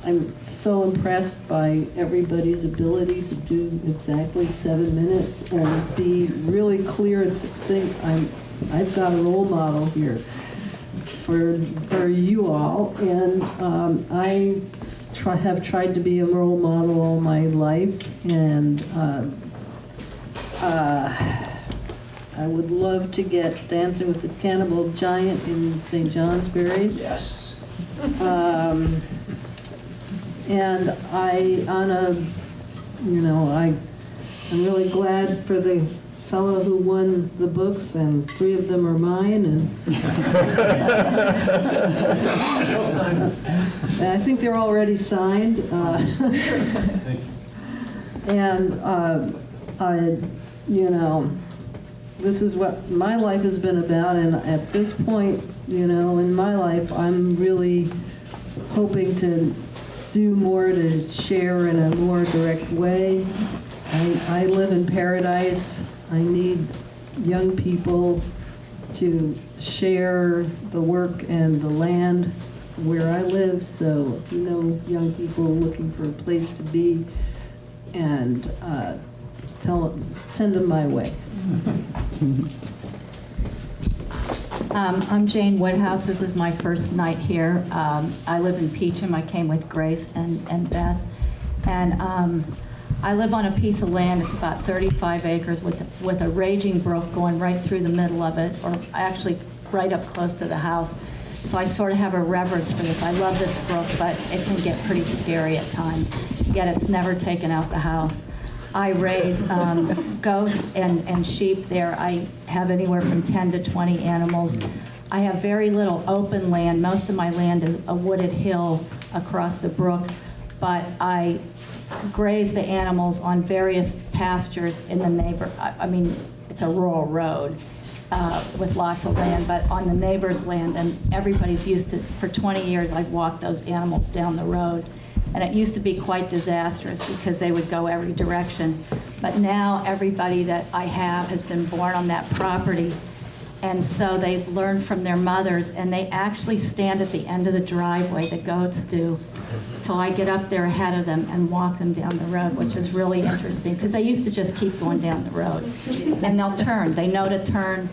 I'm so impressed by everybody's ability to do exactly 7 minutes and be really clear and succinct. I've got a role model here for you all, and I have tried to be a role model all my life, and I would love to get Dancing with the Cannibal Giant in St. Johnsbury. Yes. And I'm really glad for the fellow who won the books, and 3 of them are mine, and I think they're already signed. This is what my life has been about, and at this point, in my life, I'm really hoping to do more to share in a more direct way. I live in paradise. I need young people to share the work and the land where I live, so if you know young people looking for a place to be, and send them my way. I'm Jane Woodhouse. This is my first night here. I live in Peacham. I came with Grace and Beth. And I live on a piece of land. It's about 35 acres with a raging brook going right through the middle of it, or actually right up close to the house. So I sort of have a reverence for this. I love this brook, but it can get pretty scary at times. Yet it's never taken out the house. I raise goats and sheep there. I have anywhere from 10 to 20 animals. I have very little open land. Most of my land is a wooded hill across the brook, but I graze the animals on various pastures in the it's a rural road with lots of land, but on the neighbor's land, and everybody's used to, for 20 years I've walked those animals down the road. And it used to be quite disastrous because they would go every direction. But now everybody that I have has been born on that property. And so they learn from their mothers, and they actually stand at the end of the driveway, the goats do, till I get up there ahead of them and walk them down the road, which is really interesting because they used to just keep going down the road. And they'll turn. They know to turn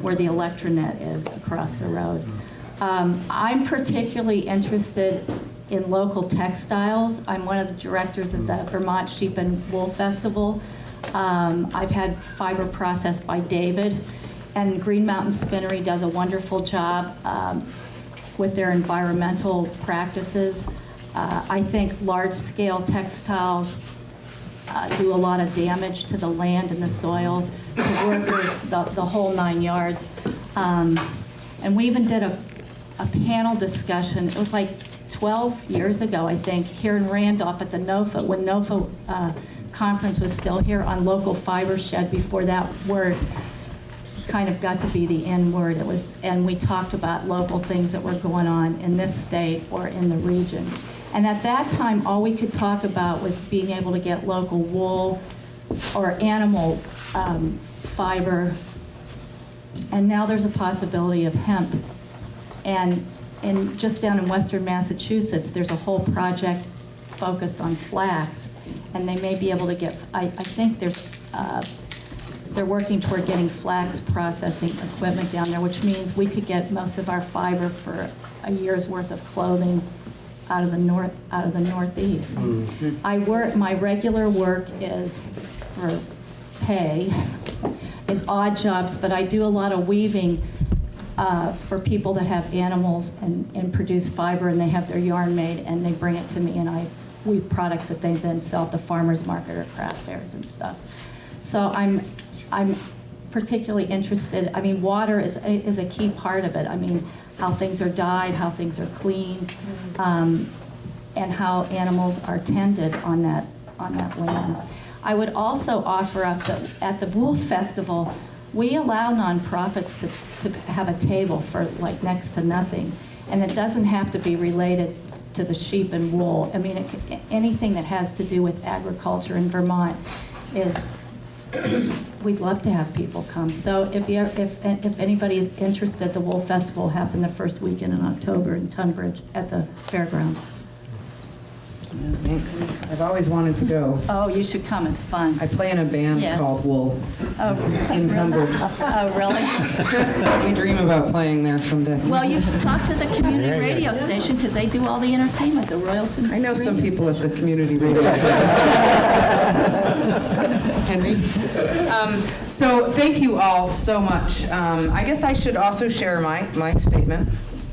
where the electronet is across the road. I'm particularly interested in local textiles. I'm one of the directors of the Vermont Sheep and Wool Festival. I've had fiber processed by David, and Green Mountain Spinnery does a wonderful job with their environmental practices. I think large-scale textiles do a lot of damage to the land and the soil, to workers, the whole 9 yards. And we even did a panel discussion. It was like 12 years ago, I think, here in Randolph at the NOFA, when NOFA conference was still here, on local fiber shed, before that word kind of got to be the N word. It was, and we talked about local things that were going on in this state or in the region. And at that time, all we could talk about was being able to get local wool or animal fiber. And now there's a possibility of hemp. And just down in western Massachusetts, there's a whole project focused on flax. And they may be able to get, I think they're working toward getting flax processing equipment down there, which means we could get most of our fiber for a year's worth of clothing out of the Northeast. Mm-hmm. My regular work is for pay, is odd jobs, but I do a lot of weaving for people that have animals and produce fiber, and they have their yarn made and they bring it to me, and I weave products that they then sell at the farmers market or craft fairs and stuff. So I'm particularly interested. I mean, water is a key part of it. I mean, how things are dyed, how things are cleaned, and how animals are tended on that land. I would also offer up that at the Wool Festival, we allow nonprofits to have a table for like next to nothing, and it doesn't have to be related to the sheep and wool. I mean, anything that has to do with agriculture in Vermont is. We'd love to have people come. So if anybody is interested, the Wool Festival will happen the first weekend in October in Tunbridge at the fairgrounds. Thanks. I've always wanted to go. Oh, you should come. It's fun. I play in a band called Wool in Tunbridge. Oh, really? We dream about playing there someday. Well, you should talk to the community radio station because they do all the entertainment, the Royalton. I know some people at the community radio station. Henry. So thank you all so much. I guess I should also share my statement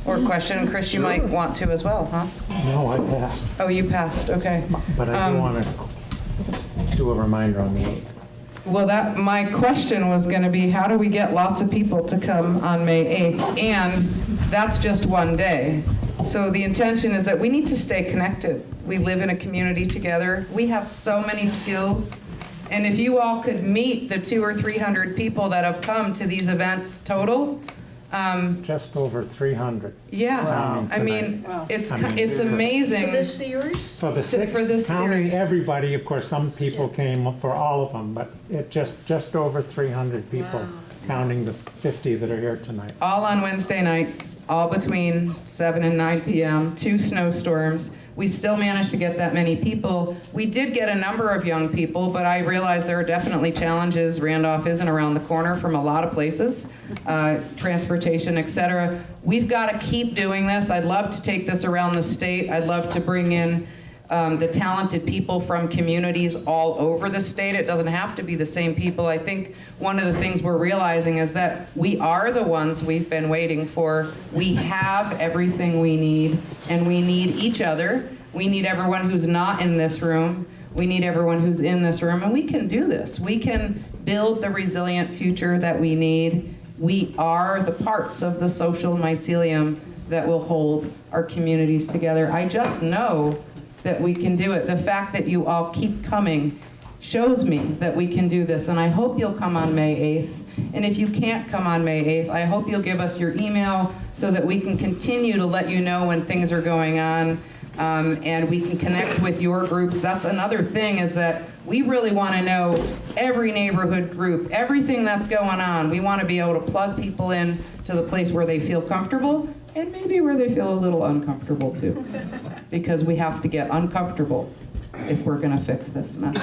or question. Chris, you might want to as well, huh? No, I passed. Oh, you passed, okay. But I do want to do a reminder on the 8th. Well, my question was going to be, how do we get lots of people to come on May 8th? And that's just one day. So the intention is that we need to stay connected. We live in a community together. We have so many skills. And if you all could meet the 200 or 300 people that have come to these events total, just over 300. Yeah, Wow. I mean, it's amazing. For this series? For the six, for this counting series. everybody, of course, some people came for all of them, but it just over 300 people, counting the 50 that are here tonight. All on Wednesday nights, all between 7 and 9 p.m., 2 snowstorms. We still managed to get that many people. We did get a number of young people, but I realize there are definitely challenges. Randolph isn't around the corner from a lot of places, transportation, et cetera. We've got to keep doing this. I'd love to take this around the state. I'd love to bring in the talented people from communities all over the state. It doesn't have to be the same people. I think one of the things we're realizing is that we are the ones we've been waiting for. We have everything we need, and we need each other. We need everyone who's not in this room. We need everyone who's in this room, and we can do this. We can build the resilient future that we need. We are the parts of the social mycelium that will hold our communities together. I just know that we can do it. The fact that you all keep coming shows me that we can do this, and I hope you'll come on May 8th. And if you can't come on May 8th, I hope you'll give us your email so that we can continue to let you know when things are going on, and we can connect with your groups. That's another thing, is that we really want to know every neighborhood group, everything that's going on. We want to be able to plug people in to the place where they feel comfortable, and maybe where they feel a little uncomfortable too, because we have to get uncomfortable if we're going to fix this mess.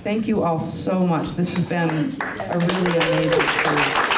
Thank you all so much. This has been a really amazing experience.